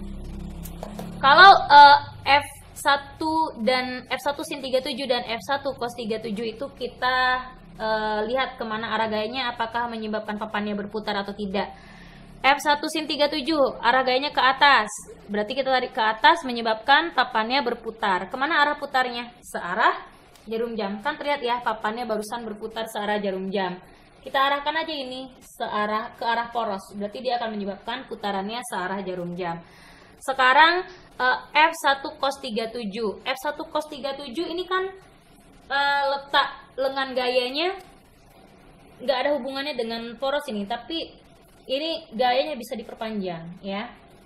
Kalau F1 dan F1 sin 37 dan F1 cos 37 itu kita lihat kemana arah gayanya, apakah menyebabkan papannya berputar atau tidak. F1 sin 37 arah gayanya ke atas, berarti kita tarik ke atas menyebabkan papannya berputar. Kemana arah putarnya? Searah jarum jam. Kan terlihat ya papannya barusan berputar searah jarum jam. Kita arahkan aja ini searah ke arah poros, berarti dia akan menyebabkan putarannya searah jarum jam. Sekarang F1 cos 37. F1 cos 37 ini kan letak lengan gayanya nggak ada hubungannya dengan poros ini, tapi ini gayanya bisa diperpanjang ya.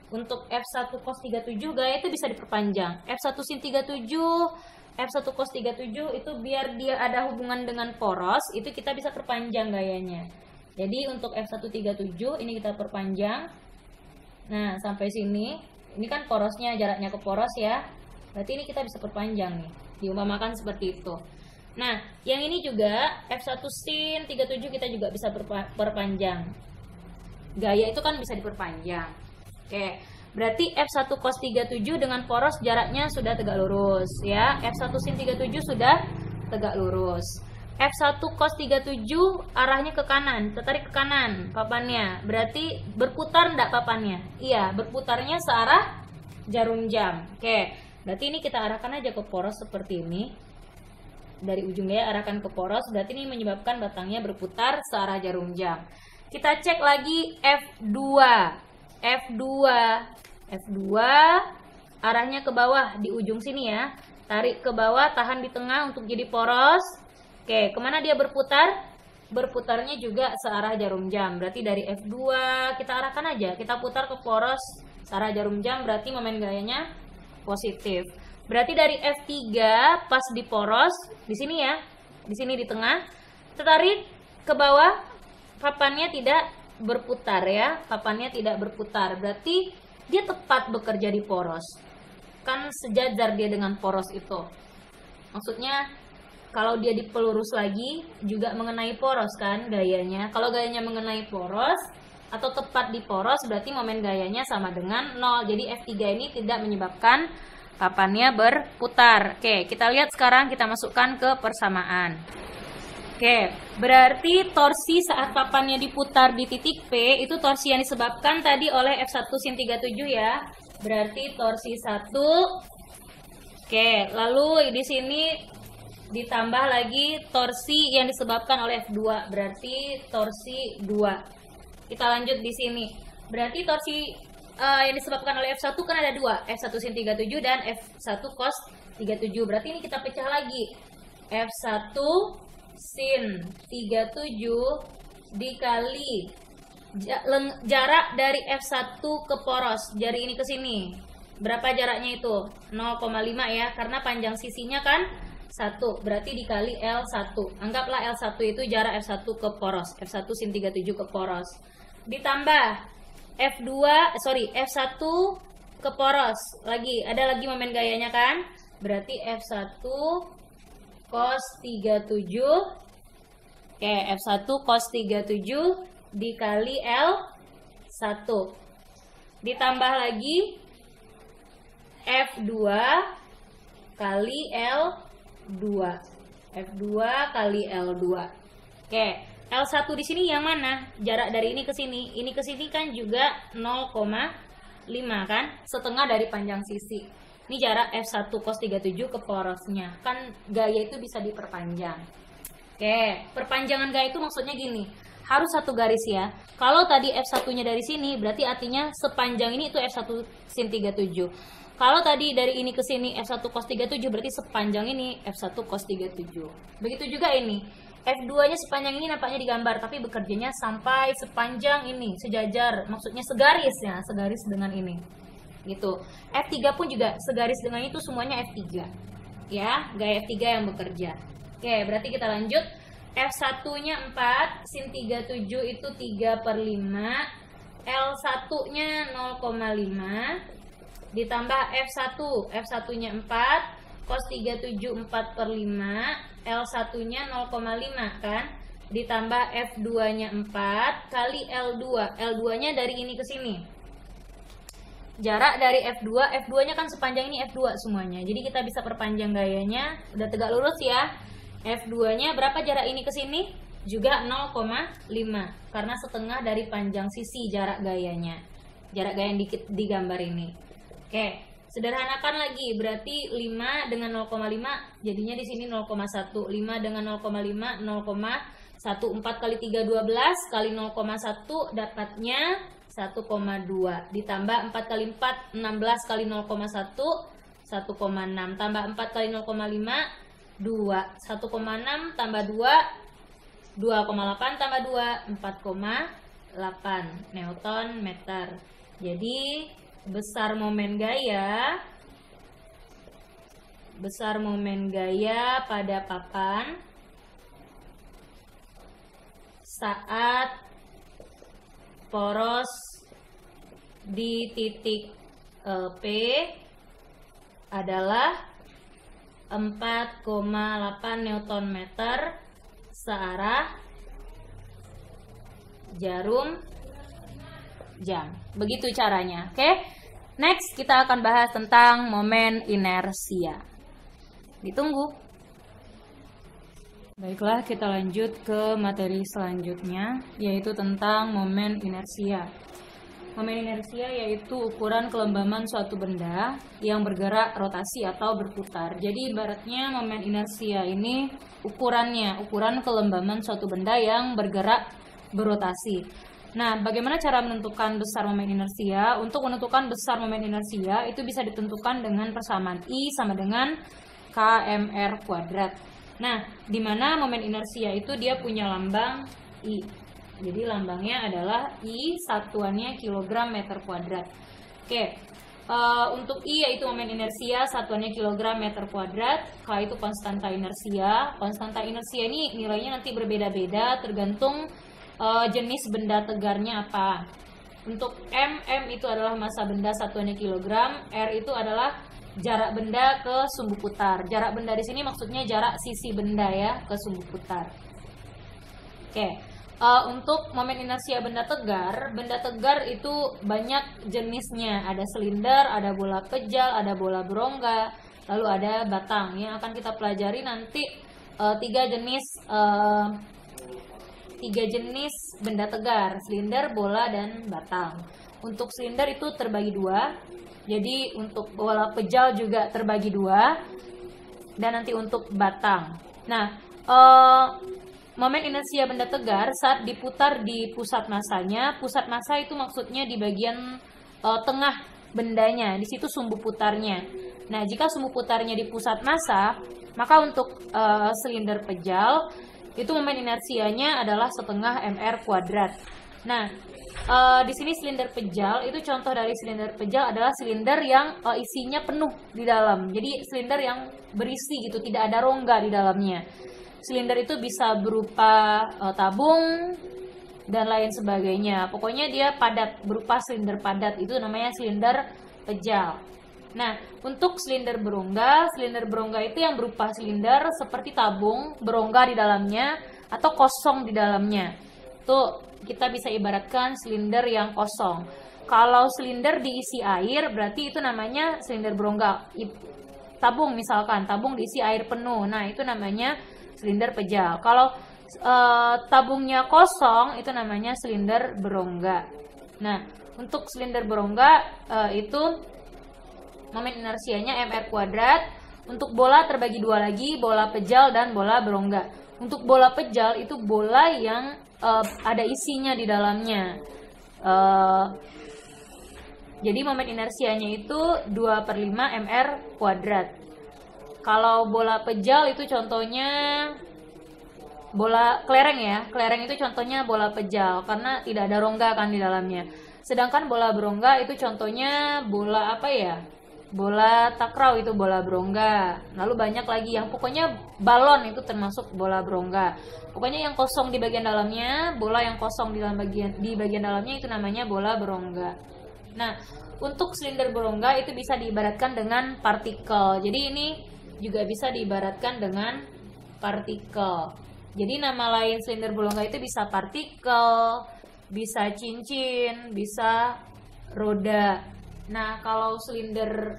Untuk F1 cos 37 gaya itu bisa diperpanjang. F1 sin 37, F1 cos 37 itu biar dia ada hubungan dengan poros, itu kita bisa perpanjang gayanya. Jadi untuk F1 37 ini kita perpanjang. Nah, sampai sini. Ini kan porosnya, jaraknya ke poros ya. Berarti ini kita bisa perpanjang nih. Diumpamakan seperti itu. Nah, yang ini juga F1 sin 37 kita juga bisa perpanjang. Gaya itu kan bisa diperpanjang. Oke, berarti F1 cos 37 dengan poros jaraknya sudah tegak lurus ya. F1 sin 37 sudah tegak lurus. F1 cos 37 arahnya ke kanan, tertarik ke kanan papannya. Berarti berputar enggak papannya? Iya, berputarnya searah jarum jam. Oke, berarti ini kita arahkan aja ke poros seperti ini. Dari ujung gaya arahkan ke poros, berarti ini menyebabkan batangnya berputar searah jarum jam. Kita cek lagi F2. F2 arahnya ke bawah di ujung sini ya. Tarik ke bawah, tahan di tengah untuk jadi poros. Oke, kemana dia berputar? Berputarnya juga searah jarum jam. Berarti dari F2 kita arahkan aja. Kita putar ke poros searah jarum jam, berarti momen gayanya positif. Berarti dari F3 pas di poros, di sini ya. Di sini di tengah. Kita tarik ke bawah, papannya tidak berputar ya. Papannya tidak berputar. Berarti dia tepat bekerja di poros. Kan sejajar dia dengan poros itu. Maksudnya kalau dia dipelurus lagi juga mengenai poros kan gayanya. Kalau gayanya mengenai poros atau tepat di poros berarti momen gayanya sama dengan 0. Jadi F3 ini tidak menyebabkan papannya berputar. Oke, kita lihat sekarang, kita masukkan ke persamaan. Oke, berarti torsi saat papannya diputar di titik P itu torsi yang disebabkan tadi oleh F1 sin 37 ya. Berarti torsi 1. Oke, lalu di sini ditambah lagi torsi yang disebabkan oleh F2, berarti torsi 2. Kita lanjut di sini. Berarti torsi yang disebabkan oleh F1 kan ada 2, F1 sin 37 dan F1 cos 37. Berarti ini kita pecah lagi. F1 sin 37 dikali jarak dari F1 ke poros, jari ini ke sini. Berapa jaraknya itu? 0,5 ya, karena panjang sisinya kan 1, berarti dikali L1. Anggaplah L1 itu jarak F1 ke poros, F1 sin 37 ke poros. Ditambah F1 ke poros. Lagi, ada lagi momen gayanya kan? Berarti F1 cos 37. Oke, F1 cos 37 dikali L1. Ditambah lagi F2 kali L2. F2 kali L2. Oke, L1 di sini yang mana? Jarak dari ini ke sini. Ini ke sini kan juga 0,5 kan? Setengah dari panjang sisi. Ini jarak F1 cos 37 ke porosnya. Kan gaya itu bisa diperpanjang. Oke, perpanjangan gaya itu maksudnya gini. Harus satu garis ya. Kalau tadi F1-nya dari sini, berarti artinya sepanjang ini itu F1 sin 37. Kalau tadi dari ini ke sini F1 cos 37, berarti sepanjang ini F1 cos 37. Begitu juga ini. F2-nya sepanjang ini nampaknya digambar, tapi bekerjanya sampai sepanjang ini, sejajar. Maksudnya segaris ya, segaris dengan ini. Gitu. F3 pun juga segaris dengan itu, semuanya F3. Ya, gaya F3 yang bekerja. Oke, berarti kita lanjut. F1-nya 4, sin 37 itu 3/5, L1-nya 0,5, ditambah F1-nya 4, cos 37 4/5, L1-nya 0,5 kan, ditambah F2-nya 4 kali L2, L2-nya dari ini ke sini. Jarak dari F2, F2-nya kan sepanjang ini F2 semuanya, jadi kita bisa perpanjang gayanya, udah tegak lurus ya. F2-nya berapa jarak ini ke sini? Juga 0,5 karena setengah dari panjang sisi jarak gayanya. Jarak gaya yang digambar ini. Oke, sederhanakan lagi. Berarti 5 dengan 0,5 jadinya di sini 0,1. 5 dengan 0,5 0,1. 4 kali 3 12 kali 0,1 dapatnya 1,2. Ditambah 4 kali 4 16 kali 0,1 1,6. Tambah 4 kali 0,5 2, 1,6 tambah 2, 2,8 tambah 2, 4,8 Newton meter. Jadi besar momen gaya pada papan saat poros di titik P adalah 4,8 Newton meter searah jarum jam. Begitu caranya. Oke. Next kita akan bahas tentang momen inersia. Ditunggu. Baiklah, kita lanjut ke materi selanjutnya, yaitu tentang momen inersia. Momen inersia yaitu ukuran kelembaman suatu benda yang bergerak rotasi atau berputar. Jadi ibaratnya momen inersia ini ukuran kelembaman suatu benda yang bergerak berotasi. Nah, bagaimana cara menentukan besar momen inersia? Untuk menentukan besar momen inersia itu bisa ditentukan dengan persamaan I sama dengan kmr kuadrat. Nah, di mana momen inersia itu dia punya lambang I. Jadi lambangnya adalah I, satuannya kilogram meter kuadrat. Oke, untuk I yaitu momen inersia, satuannya kilogram meter kuadrat. K itu konstanta inersia. Konstanta inersia ini nilainya nanti berbeda-beda tergantung jenis benda tegarnya apa. Untuk M itu adalah massa benda satuannya kilogram, R itu adalah jarak benda ke sumbu putar. Jarak benda di sini maksudnya jarak sisi benda ya ke sumbu putar. Oke, untuk momen inersia benda tegar itu banyak jenisnya. Ada silinder, ada bola pejal, ada bola berongga, lalu ada batang. Yang akan kita pelajari nanti tiga jenis benda tegar, silinder, bola, dan batang. Untuk silinder itu terbagi dua, jadi untuk bola pejal juga terbagi dua, dan nanti untuk batang. Nah, momen inersia benda tegar saat diputar di pusat massanya, pusat massa itu maksudnya di bagian tengah bendanya, di situ sumbu putarnya. Nah, jika sumbu putarnya di pusat massa, maka untuk silinder pejal itu momen inersianya adalah setengah mr kuadrat. Nah, di sini silinder pejal itu contoh dari silinder pejal adalah silinder yang isinya penuh di dalam. Jadi silinder yang berisi gitu, tidak ada rongga di dalamnya. Silinder itu bisa berupa tabung dan lain sebagainya. Pokoknya dia padat, berupa silinder padat, itu namanya silinder pejal. Nah, untuk silinder berongga itu yang berupa silinder seperti tabung, berongga di dalamnya atau kosong di dalamnya. Itu kita bisa ibaratkan silinder yang kosong. Kalau silinder diisi air berarti itu namanya silinder berongga. Tabung misalkan, tabung diisi air penuh. Nah, itu namanya silinder pejal. Kalau tabungnya kosong itu namanya silinder berongga. Nah, untuk silinder berongga itu momen inersianya mr kuadrat. Untuk bola terbagi dua lagi, bola pejal dan bola berongga. Untuk bola pejal itu bola yang ada isinya di dalamnya. Jadi momen inersianya itu 2/5 mr kuadrat. Kalau bola pejal itu contohnya bola kelereng ya. Kelereng itu contohnya bola pejal karena tidak ada rongga kan di dalamnya. Sedangkan bola berongga itu contohnya bola apa ya? Bola takraw itu bola berongga. Lalu banyak lagi yang pokoknya balon itu termasuk bola berongga. Pokoknya yang kosong di bagian dalamnya, bola yang kosong di bagian dalamnya itu namanya bola berongga. Nah, untuk silinder berongga itu bisa diibaratkan dengan partikel. Jadi ini juga bisa diibaratkan dengan partikel. Jadi nama lain silinder berongga itu bisa partikel, bisa cincin, bisa roda. Nah, kalau silinder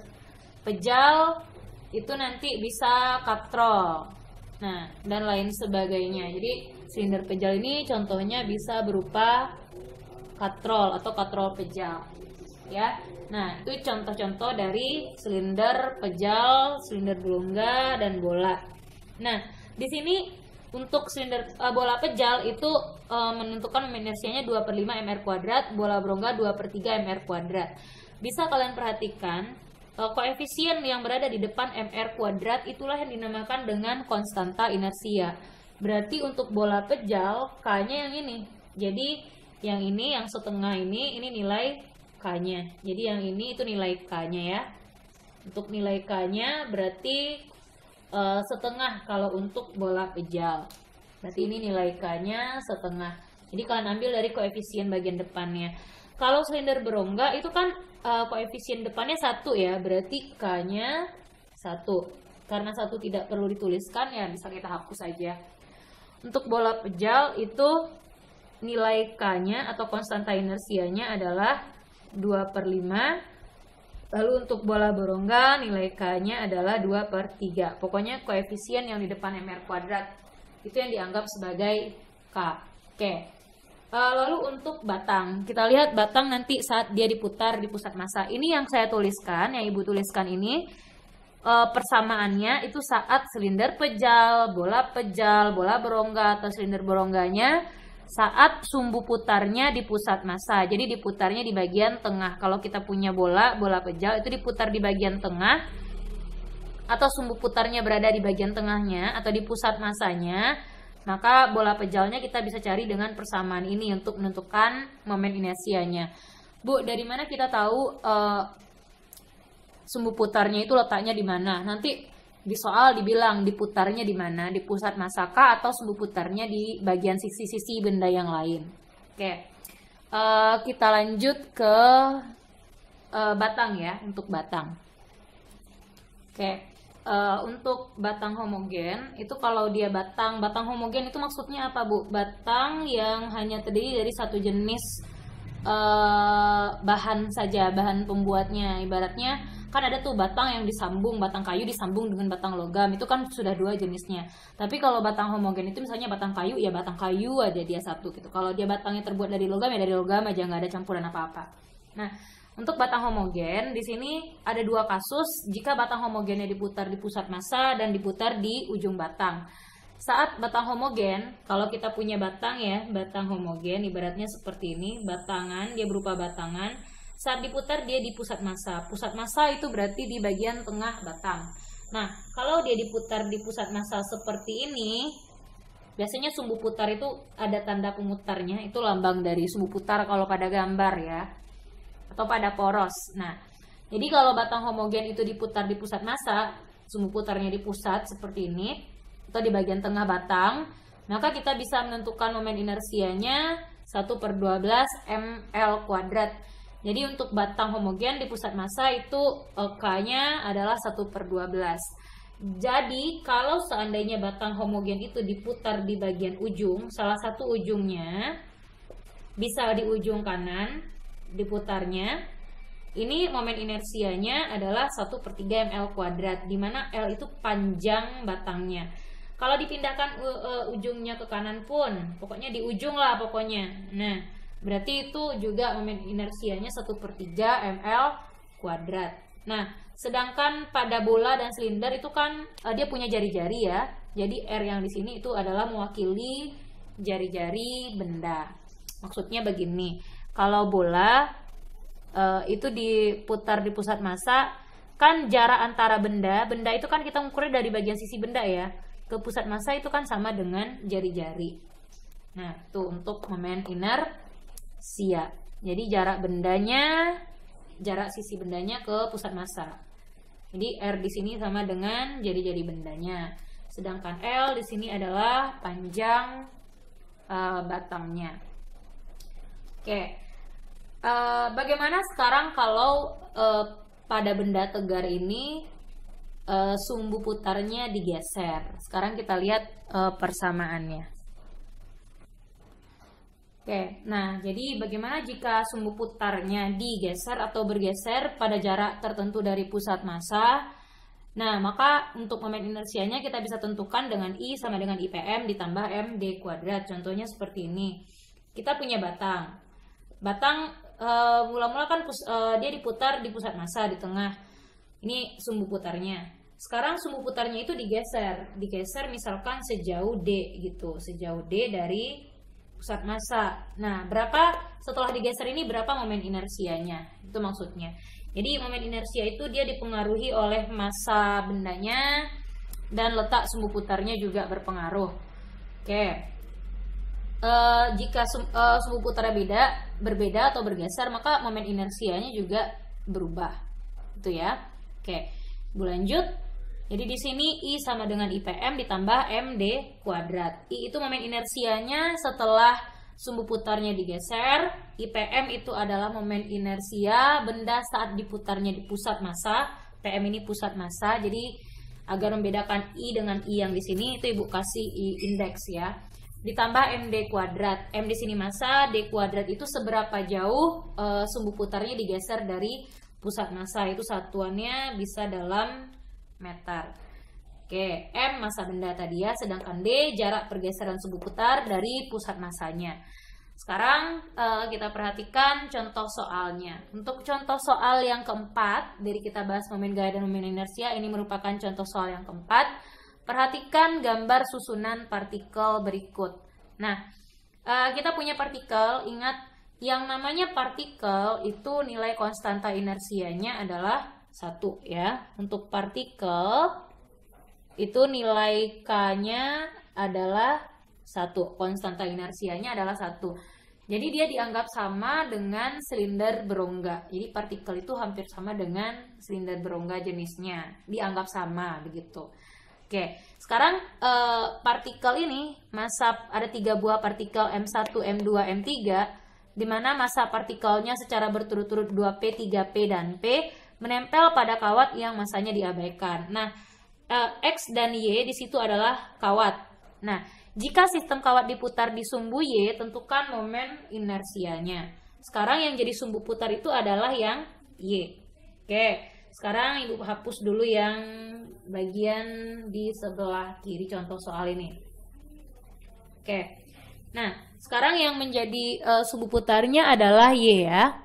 pejal itu nanti bisa katrol. Nah, dan lain sebagainya. Jadi silinder pejal ini contohnya bisa berupa katrol atau katrol pejal. Ya. Nah, itu contoh-contoh dari silinder pejal, silinder berongga, dan bola. Nah, di sini untuk silinder bola pejal itu menentukan momen inersianya 2/5 mr kuadrat, bola berongga 2/3 mr kuadrat. Bisa kalian perhatikan koefisien yang berada di depan mr kuadrat itulah yang dinamakan dengan konstanta inersia. Berarti untuk bola pejal K-nya yang ini. Jadi yang ini, yang setengah ini nilai K-nya. Jadi yang ini itu nilai K-nya ya. Untuk nilai K-nya berarti setengah kalau untuk bola pejal. Berarti ini nilai K-nya setengah. Jadi kalian ambil dari koefisien bagian depannya. Kalau silinder berongga itu kan koefisien depannya 1 ya, berarti K-nya 1. Karena 1 tidak perlu dituliskan ya, bisa kita hapus saja. Untuk bola pejal itu nilai K-nya atau konstanta inersianya adalah 2/5. Lalu untuk bola berongga nilai K-nya adalah 2/3. Pokoknya koefisien yang di depan mr kuadrat itu yang dianggap sebagai K. Oke. Lalu untuk batang, kita lihat batang nanti saat dia diputar di pusat massa. Ini yang saya tuliskan, yang ibu tuliskan ini persamaannya itu saat silinder pejal, bola berongga atau silinder berongganya saat sumbu putarnya di pusat massa. Jadi diputarnya di bagian tengah. Kalau kita punya bola pejal itu diputar di bagian tengah, atau sumbu putarnya berada di bagian tengahnya atau di pusat massanya, maka bola pejalnya kita bisa cari dengan persamaan ini untuk menentukan momen inersianya. Bu, dari mana kita tahu sumbu putarnya itu letaknya di mana? Nanti di soal dibilang diputarnya di mana, di pusat massa kah atau sumbu putarnya di bagian sisi-sisi benda yang lain. Oke, kita lanjut ke batang ya, untuk batang. Oke, untuk batang homogen itu kalau dia batang homogen itu maksudnya apa, Bu? Batang yang hanya terdiri dari satu jenis bahan saja, bahan pembuatnya. Ibaratnya kan ada tuh batang yang disambung, batang kayu disambung dengan batang logam, itu kan sudah dua jenisnya. Tapi kalau batang homogen itu misalnya batang kayu, ya batang kayu aja dia satu gitu. Kalau dia batangnya terbuat dari logam, ya dari logam aja, nggak ada campuran apa-apa. Nah, untuk batang homogen di sini ada dua kasus jika batang homogennya diputar di pusat massa dan diputar di ujung batang. Saat batang homogen, kalau kita punya batang ya, batang homogen ibaratnya seperti ini, batangan, dia berupa batangan. Saat diputar dia di pusat massa. Pusat massa itu berarti di bagian tengah batang. Nah, kalau dia diputar di pusat massa seperti ini, biasanya sumbu putar itu ada tanda pemutarnya, itu lambang dari sumbu putar kalau pada gambar ya, atau pada poros. Nah, jadi kalau batang homogen itu diputar di pusat massa, sumbu putarnya di pusat seperti ini, atau di bagian tengah batang, maka kita bisa menentukan momen inersianya 1/12 ml kuadrat. Jadi untuk batang homogen di pusat massa itu K-nya adalah 1/12. Jadi kalau seandainya batang homogen itu diputar di bagian ujung, salah satu ujungnya bisa di ujung kanan diputarnya, ini momen inersianya adalah 1/3 ml kuadrat, di mana L itu panjang batangnya. Kalau dipindahkan ujungnya ke kanan pun, pokoknya di ujung lah pokoknya. Nah, berarti itu juga momen inersianya 1/3 ml kuadrat. Nah, sedangkan pada bola dan silinder itu kan dia punya jari-jari ya. Jadi R yang di sini itu adalah mewakili jari-jari benda. Maksudnya begini, kalau bola itu diputar di pusat massa, kan jarak antara benda itu kan kita ukurnya dari bagian sisi benda ya, ke pusat massa itu kan sama dengan jari-jari. Nah, itu untuk momen inersia. Jadi jarak sisi bendanya ke pusat massa. Jadi R di sini sama dengan jari-jari bendanya. Sedangkan L di sini adalah panjang batangnya. Oke. Bagaimana sekarang kalau pada benda tegar ini sumbu putarnya digeser? Sekarang kita lihat persamaannya. Oke, nah jadi bagaimana jika sumbu putarnya digeser atau bergeser pada jarak tertentu dari pusat massa? Nah, maka untuk momen inersianya kita bisa tentukan dengan I sama dengan IPM ditambah MD kuadrat. Contohnya seperti ini. Kita punya batang. Batang mula-mula kan dia diputar di pusat massa di tengah. Ini sumbu putarnya. Sekarang sumbu putarnya itu digeser misalkan sejauh D gitu, sejauh D dari pusat massa. Nah, setelah digeser ini berapa momen inersianya? Itu maksudnya. Jadi momen inersia itu dia dipengaruhi oleh massa bendanya dan letak sumbu putarnya juga berpengaruh. Oke. Jika sumbu putarnya berbeda atau bergeser, maka momen inersianya juga berubah. Itu ya. Oke. Lanjut. Jadi di sini I sama dengan IPM ditambah MD kuadrat. I itu momen inersianya setelah sumbu putarnya digeser. IPM itu adalah momen inersia benda saat diputarnya di pusat massa. PM ini pusat massa. Jadi agar membedakan I dengan I yang di sini itu Ibu kasih I indeks ya. Ditambah MD kuadrat. M di sini massa, D kuadrat itu seberapa jauh sumbu putarnya digeser dari pusat massa. Itu satuannya bisa dalam meter. Oke, M massa benda tadi ya, sedangkan D jarak pergeseran sumbu putar dari pusat massanya. Sekarang kita perhatikan contoh soalnya. Untuk contoh soal yang keempat, dari kita bahas momen gaya dan momen inersia, ini merupakan contoh soal yang keempat. Perhatikan gambar susunan partikel berikut. Nah, kita punya partikel. Ingat, yang namanya partikel itu nilai konstanta inersianya adalah 1 ya. Untuk partikel itu nilai K-nya adalah 1, konstanta inersianya adalah 1. Jadi dia dianggap sama dengan silinder berongga. Jadi partikel itu hampir sama dengan silinder berongga jenisnya. Dianggap sama begitu. Oke, sekarang partikel ini ada 3 buah partikel M1, M2, M3, di mana massa partikelnya secara berturut-turut 2P, 3P, dan P menempel pada kawat yang massanya diabaikan. Nah, X dan Y di situ adalah kawat. Nah, jika sistem kawat diputar di sumbu Y, tentukan momen inersianya. Sekarang yang jadi sumbu putar itu adalah yang Y. Oke, sekarang Ibu hapus dulu yang bagian di sebelah kiri contoh soal ini. Oke, nah sekarang yang menjadi sumbu putarnya adalah Y ya.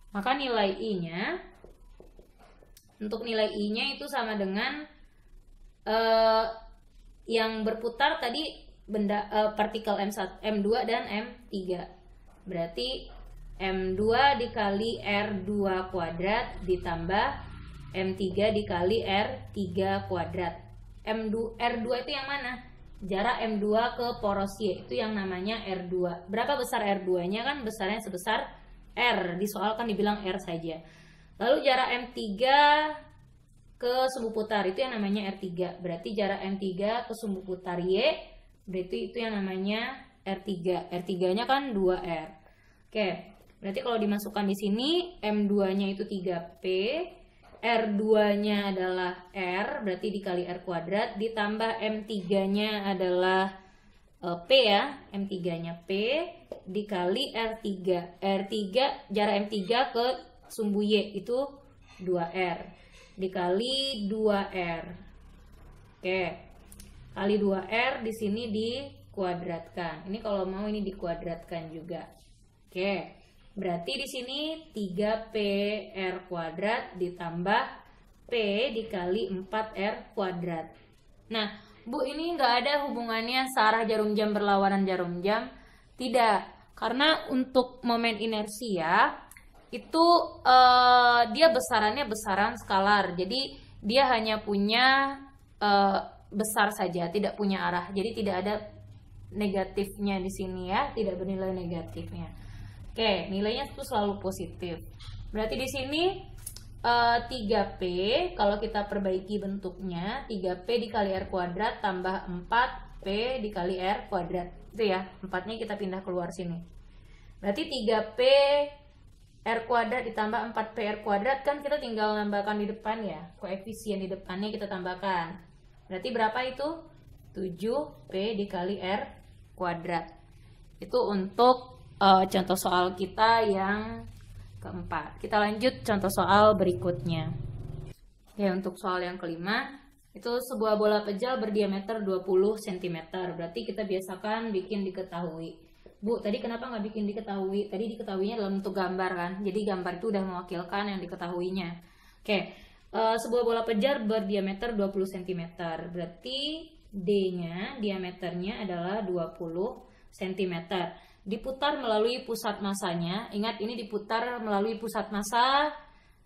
Maka nilai I-nya, untuk nilai I-nya itu sama dengan yang berputar tadi partikel M1, M2 dan M3. Berarti M2 dikali R2 kuadrat ditambah M3 dikali R3 kuadrat. R2 itu yang mana? Jarak M2 ke poros Y, itu yang namanya R2. Berapa besar R2-nya? Kan besarnya sebesar R, di soal kan dibilang R saja. Lalu jarak M3 ke sumbu putar itu yang namanya R3. Berarti jarak M3 ke sumbu putar Y, berarti itu yang namanya R3. R3-nya kan 2R. Oke, berarti kalau dimasukkan di sini M2-nya itu 3P, R2-nya adalah R, berarti dikali R kuadrat, ditambah M3-nya adalah P ya, M3-nya P dikali R3. R3 jarak M3 ke sumbu Y itu 2R dikali 2R. Oke. Kali 2R di sini dikuadratkan. Ini kalau mau ini dikuadratkan juga. Oke. Berarti di sini 3PR kuadrat ditambah P dikali 4R kuadrat. Nah, Bu, ini nggak ada hubungannya searah jarum jam berlawanan jarum jam. Tidak, karena untuk momen inersia itu dia besarannya besaran skalar. Jadi dia hanya punya besar saja, tidak punya arah. Jadi tidak ada negatifnya di sini ya, tidak bernilai negatifnya. Oke, nilainya itu selalu positif. Berarti di sini 3P, kalau kita perbaiki bentuknya, 3P dikali R kuadrat tambah 4P dikali R kuadrat. Itu ya, 4-nya kita pindah keluar sini. Berarti 3P R kuadrat ditambah 4P R kuadrat, kan kita tinggal nambahkan di depan ya. Koefisien di depannya kita tambahkan. Berarti berapa itu? 7P dikali R kuadrat. Itu untuk contoh soal kita yang keempat. Kita lanjut contoh soal berikutnya. Ya, untuk soal yang kelima, itu sebuah bola pejal berdiameter 20 cm. Berarti kita biasakan bikin diketahui. Bu, tadi kenapa nggak bikin diketahui? Tadi diketahuinya dalam bentuk gambar kan? Jadi gambar itu udah mewakilkan yang diketahuinya. Oke, sebuah bola pejal berdiameter 20 cm. Berarti D-nya, diameternya adalah 20 cm. Diputar melalui pusat massanya. Ingat, ini diputar melalui pusat massa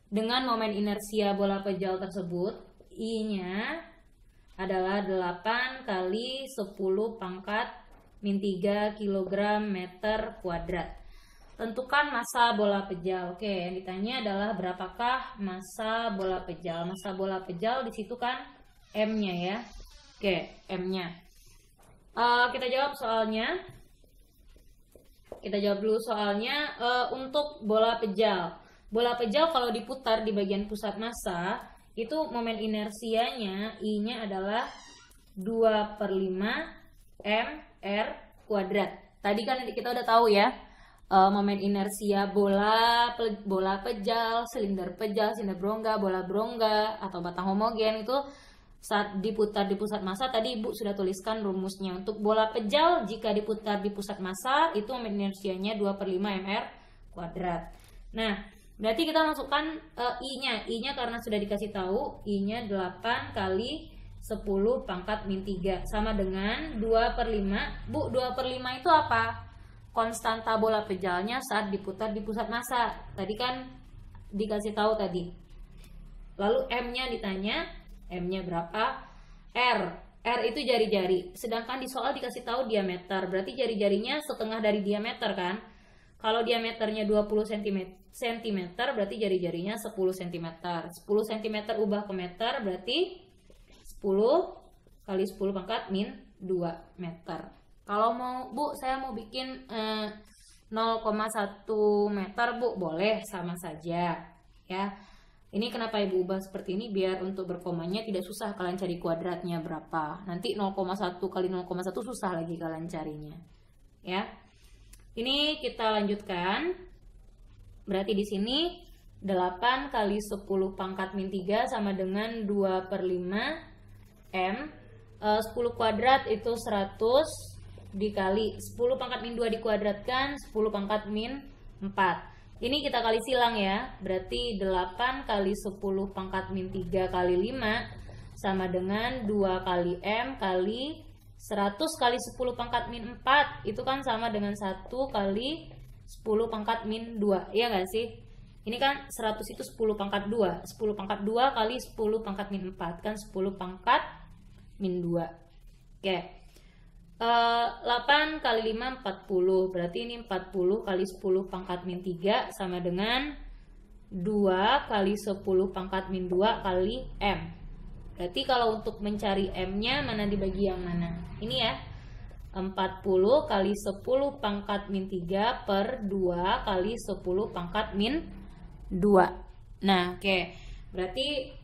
dengan momen inersia bola pejal tersebut. I-nya adalah 8 kali 10 pangkat min 3 kg meter kuadrat. tentukan massa bola pejal. Oke, yang ditanya adalah berapakah massa bola pejal. Massa bola pejal di situ kan M-nya ya. Oke, M-nya. Kita jawab soalnya. Kita jawab dulu soalnya. Untuk bola pejal. Bola pejal kalau diputar di bagian pusat massa, itu momen inersianya I-nya adalah 2/5 mr kuadrat. Tadi kan kita udah tahu ya, momen inersia bola pejal, silinder berongga, bola berongga atau batang homogen itu saat diputar di pusat massa. Tadi Ibu sudah tuliskan rumusnya. Untuk bola pejal jika diputar di pusat massa itu momen inersianya 2/5 mr kuadrat. Nah, berarti kita masukkan I-nya karena sudah dikasih tahu, I-nya 8 kali 10 pangkat min 3 sama dengan 2/5. Bu, 2/5 itu apa? Konstanta bola pejalnya saat diputar di pusat massa. Tadi kan dikasih tahu tadi. Lalu M-nya ditanya, M-nya berapa? R itu jari-jari. Sedangkan di soal dikasih tahu diameter. Berarti jari-jarinya setengah dari diameter kan? Kalau diameternya 20 cm, berarti jari-jarinya 10 cm. 10 cm ubah ke meter berarti 10 kali 10 pangkat min 2 meter. Kalau mau Bu, saya mau bikin 0,1 meter Bu, boleh, sama saja ya. Ini kenapa Ibu ubah seperti ini? Biar untuk berkomanya tidak susah kalian cari kuadratnya berapa. Nanti 0,1 kali 0,1 susah lagi kalian carinya ya. Ini kita lanjutkan. Berarti di sini 8 kali 10 pangkat min 3 sama dengan 2/5 M. 10 kuadrat itu 100 dikali 10 pangkat min 2 dikuadratkan 10 pangkat min 4. Ini kita kali silang ya. Berarti 8 kali 10 pangkat min 3 kali 5 sama dengan 2 kali M kali 100 kali 10 pangkat min 4. Itu kan sama dengan 1 kali 10 pangkat min 2. Iya nggak sih? Ini kan 100 itu 10 pangkat 2. 10 pangkat 2 kali 10 pangkat min 4. Kan 10 pangkat min 2. Oke. 8 kali 5 40. Berarti ini 40 kali 10 pangkat min 3 sama dengan 2 kali 10 pangkat min 2 kali M. Berarti kalau untuk mencari M-nya mana dibagi yang mana? Ini ya. 40 kali 10 pangkat min 3 per 2 kali 10 pangkat min 2. Nah, oke. Berarti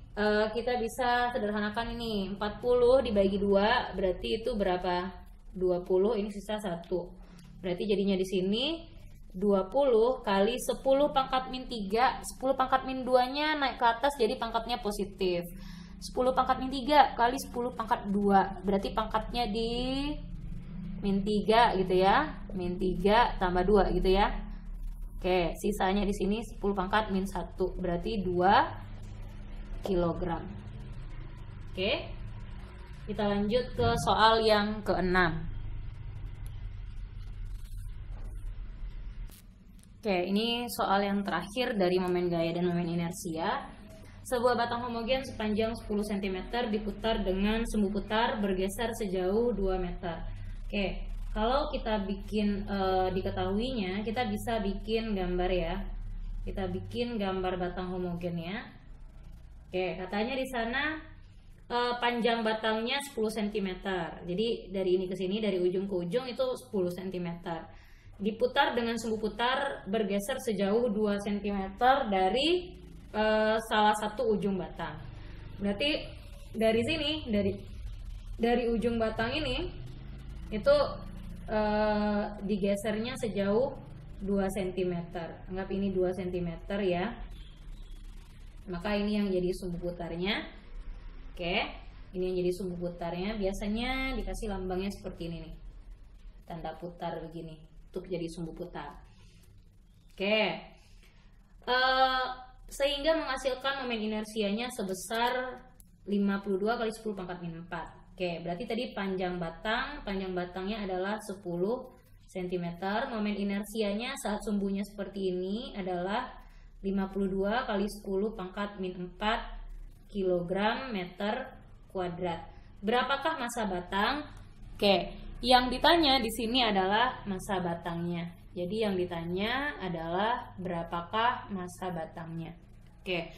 kita bisa sederhanakan ini. 40 dibagi 2 berarti itu berapa? 20, ini sisa 1. Berarti jadinya di sini 20 kali 10 pangkat min 3. 10 pangkat min 2-nya naik ke atas jadi pangkatnya positif. 10 pangkat min 3 kali 10 pangkat 2. Berarti pangkatnya di min 3 gitu ya. Min 3 tambah 2 gitu ya. Oke, sisanya di sini 10 pangkat min 1. Berarti 2 kilogram. Oke. Kita lanjut ke soal yang ke-6. Oke, ini soal yang terakhir dari momen gaya dan momen inersia. Sebuah batang homogen sepanjang 10 cm diputar dengan sumbu putar bergeser sejauh 2 meter. Oke, kalau kita bikin diketahuinya, kita bisa bikin gambar ya. Kita bikin gambar batang homogen ya. Oke, katanya di sana panjang batangnya 10 cm. Jadi dari ini ke sini, dari ujung ke ujung itu 10 cm. Diputar dengan sumbu putar bergeser sejauh 2 cm dari salah satu ujung batang. Berarti dari sini, dari ujung batang ini itu digesernya sejauh 2 cm. Anggap ini 2 cm ya. Maka ini yang jadi sumbu putarnya. Oke, ini yang jadi sumbu putarnya. Biasanya dikasih lambangnya seperti ini nih, tanda putar begini untuk jadi sumbu putar. Oke, sehingga menghasilkan momen inersianya sebesar 52 kali 10 pangkat min 4. Oke, berarti tadi panjang batangnya adalah 10 cm. Momen inersianya saat sumbunya seperti ini adalah 52 kali 10 pangkat min 4 kilogram meter kuadrat. Berapakah massa batang? Oke, yang ditanya di sini adalah massa batangnya. Jadi yang ditanya adalah berapakah massa batangnya. Oke.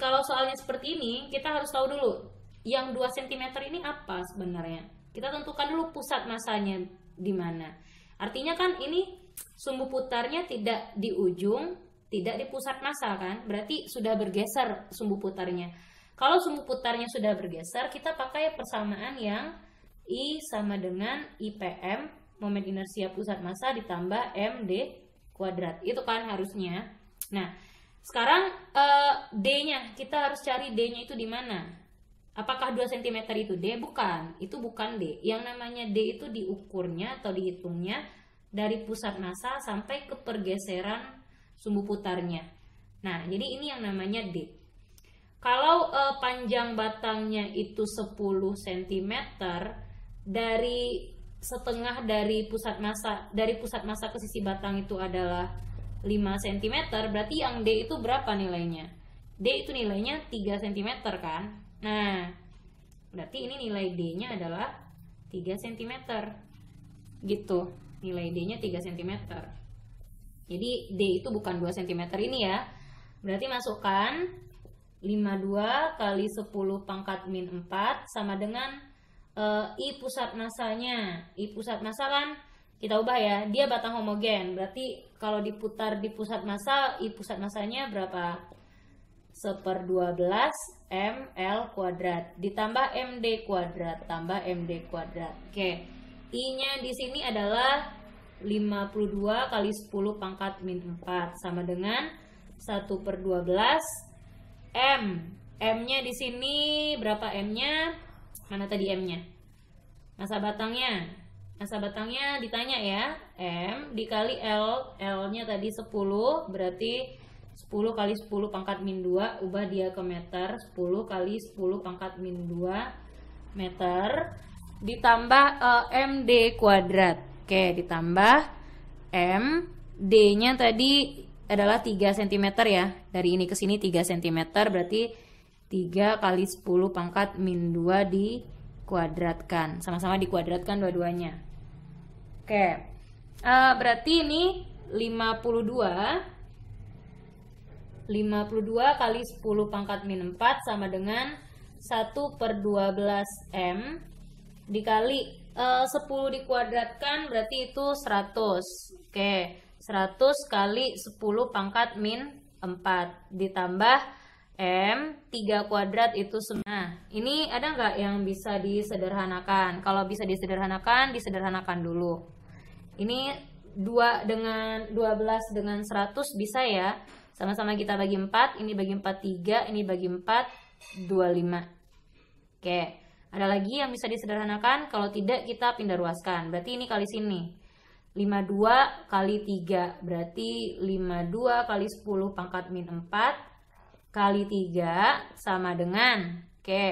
Kalau soalnya seperti ini, kita harus tahu dulu yang 2 cm ini apa sebenarnya. Kita tentukan dulu pusat massanya di mana. Artinya kan ini sumbu putarnya tidak di ujung, tidak di pusat massa kan? Berarti sudah bergeser sumbu putarnya. Kalau sumbu putarnya sudah bergeser, kita pakai persamaan yang I sama dengan IPM, momen inersia pusat massa, ditambah MD kuadrat. Itu kan harusnya. Nah, sekarang D-nya, kita harus cari D-nya itu di mana? Apakah 2 cm itu D? Bukan, itu bukan D. Yang namanya D itu diukurnya atau dihitungnya dari pusat massa sampai ke pergeseran sumbu putarnya. Nah, jadi ini yang namanya D. Kalau panjang batangnya itu 10 cm, dari setengah dari pusat massa ke sisi batang itu adalah 5 cm, berarti yang D itu berapa nilainya? D itu nilainya 3 cm kan? Nah, berarti ini nilai D-nya adalah 3 cm. Gitu, nilai D-nya 3 cm. Jadi D itu bukan 2 cm ini ya. Berarti masukkan 52 kali 10 pangkat min 4 sama dengan I pusat massanya. I pusat massa kan kita ubah ya, dia batang homogen. Berarti kalau diputar di pusat massa, I pusat massanya berapa? 1/12 ml kuadrat ditambah md kuadrat tambah md kuadrat. Oke, I-nya di sini adalah 52 kali 10 pangkat min 4 sama dengan 1/12 m. M-nya di sini berapa M-nya? Mana tadi M-nya? Massa batangnya. Massa batangnya ditanya ya. M dikali L. L-nya tadi 10, berarti 10 kali 10 pangkat min 2, ubah dia ke meter. 10 kali 10 pangkat min 2 meter ditambah MD kuadrat. Oke, ditambah M. D-nya tadi adalah 3 cm ya. Dari ini ke sini 3 cm, berarti 3 kali 10 pangkat min 2 dikuadratkan. Sama-sama dikuadratkan dua-duanya. Oke, berarti ini 52 kali 10 pangkat min 4 sama dengan 1/12 M dikali 10 dikuadratkan berarti itu 100. Oke, 100 kali 10 pangkat min 4 ditambah M 3 kuadrat itu nah, ini ada nggak yang bisa disederhanakan? Kalau bisa disederhanakan, disederhanakan dulu. Ini 2 dengan 12 dengan 100 bisa ya. Sama-sama kita bagi 4, ini bagi 4 3, ini bagi 4 25. Oke, ada lagi yang bisa disederhanakan? Kalau tidak kita pindah ruaskan. Berarti ini kali sini. 52 kali 3, berarti 52 kali 10 pangkat min 4 kali 3 sama dengan, oke,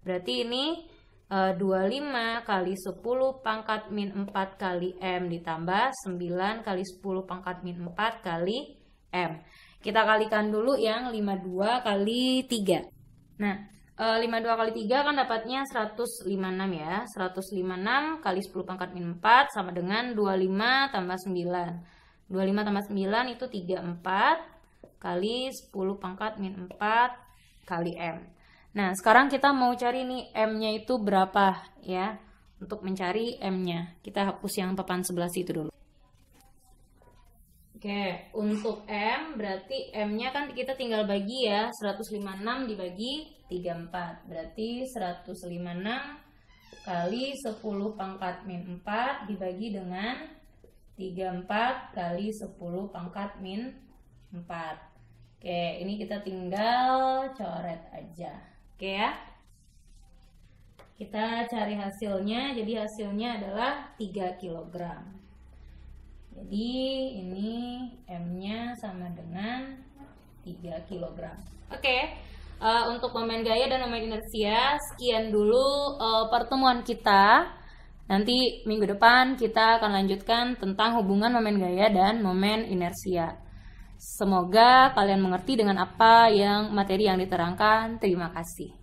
berarti ini 25 kali 10 pangkat min 4 kali M ditambah 9 kali 10 pangkat min 4 kali M. Kita kalikan dulu yang 52 kali 3. Nah, 52 kali 3 kan dapatnya 156 ya. 156 kali 10 pangkat min 4 sama dengan 25 tambah 9. 25 tambah 9 itu 34 kali 10 pangkat min 4 kali M. Nah, sekarang kita mau cari nih M-nya itu berapa ya. Untuk mencari M-nya, kita hapus yang papan sebelah situ dulu. Oke, untuk M berarti M-nya kan kita tinggal bagi ya, 156 dibagi 34. Berarti 156 kali 10 pangkat min 4 dibagi dengan 34 kali 10 pangkat min 4. Oke, ini kita tinggal coret aja. Oke ya. Kita cari hasilnya, jadi hasilnya adalah 3 kg. Jadi ini M-nya sama dengan 3 kg. Oke, untuk momen gaya dan momen inersia, sekian dulu pertemuan kita. Nanti minggu depan kita akan lanjutkan tentang hubungan momen gaya dan momen inersia. Semoga kalian mengerti dengan apa yang materi yang diterangkan. Terima kasih.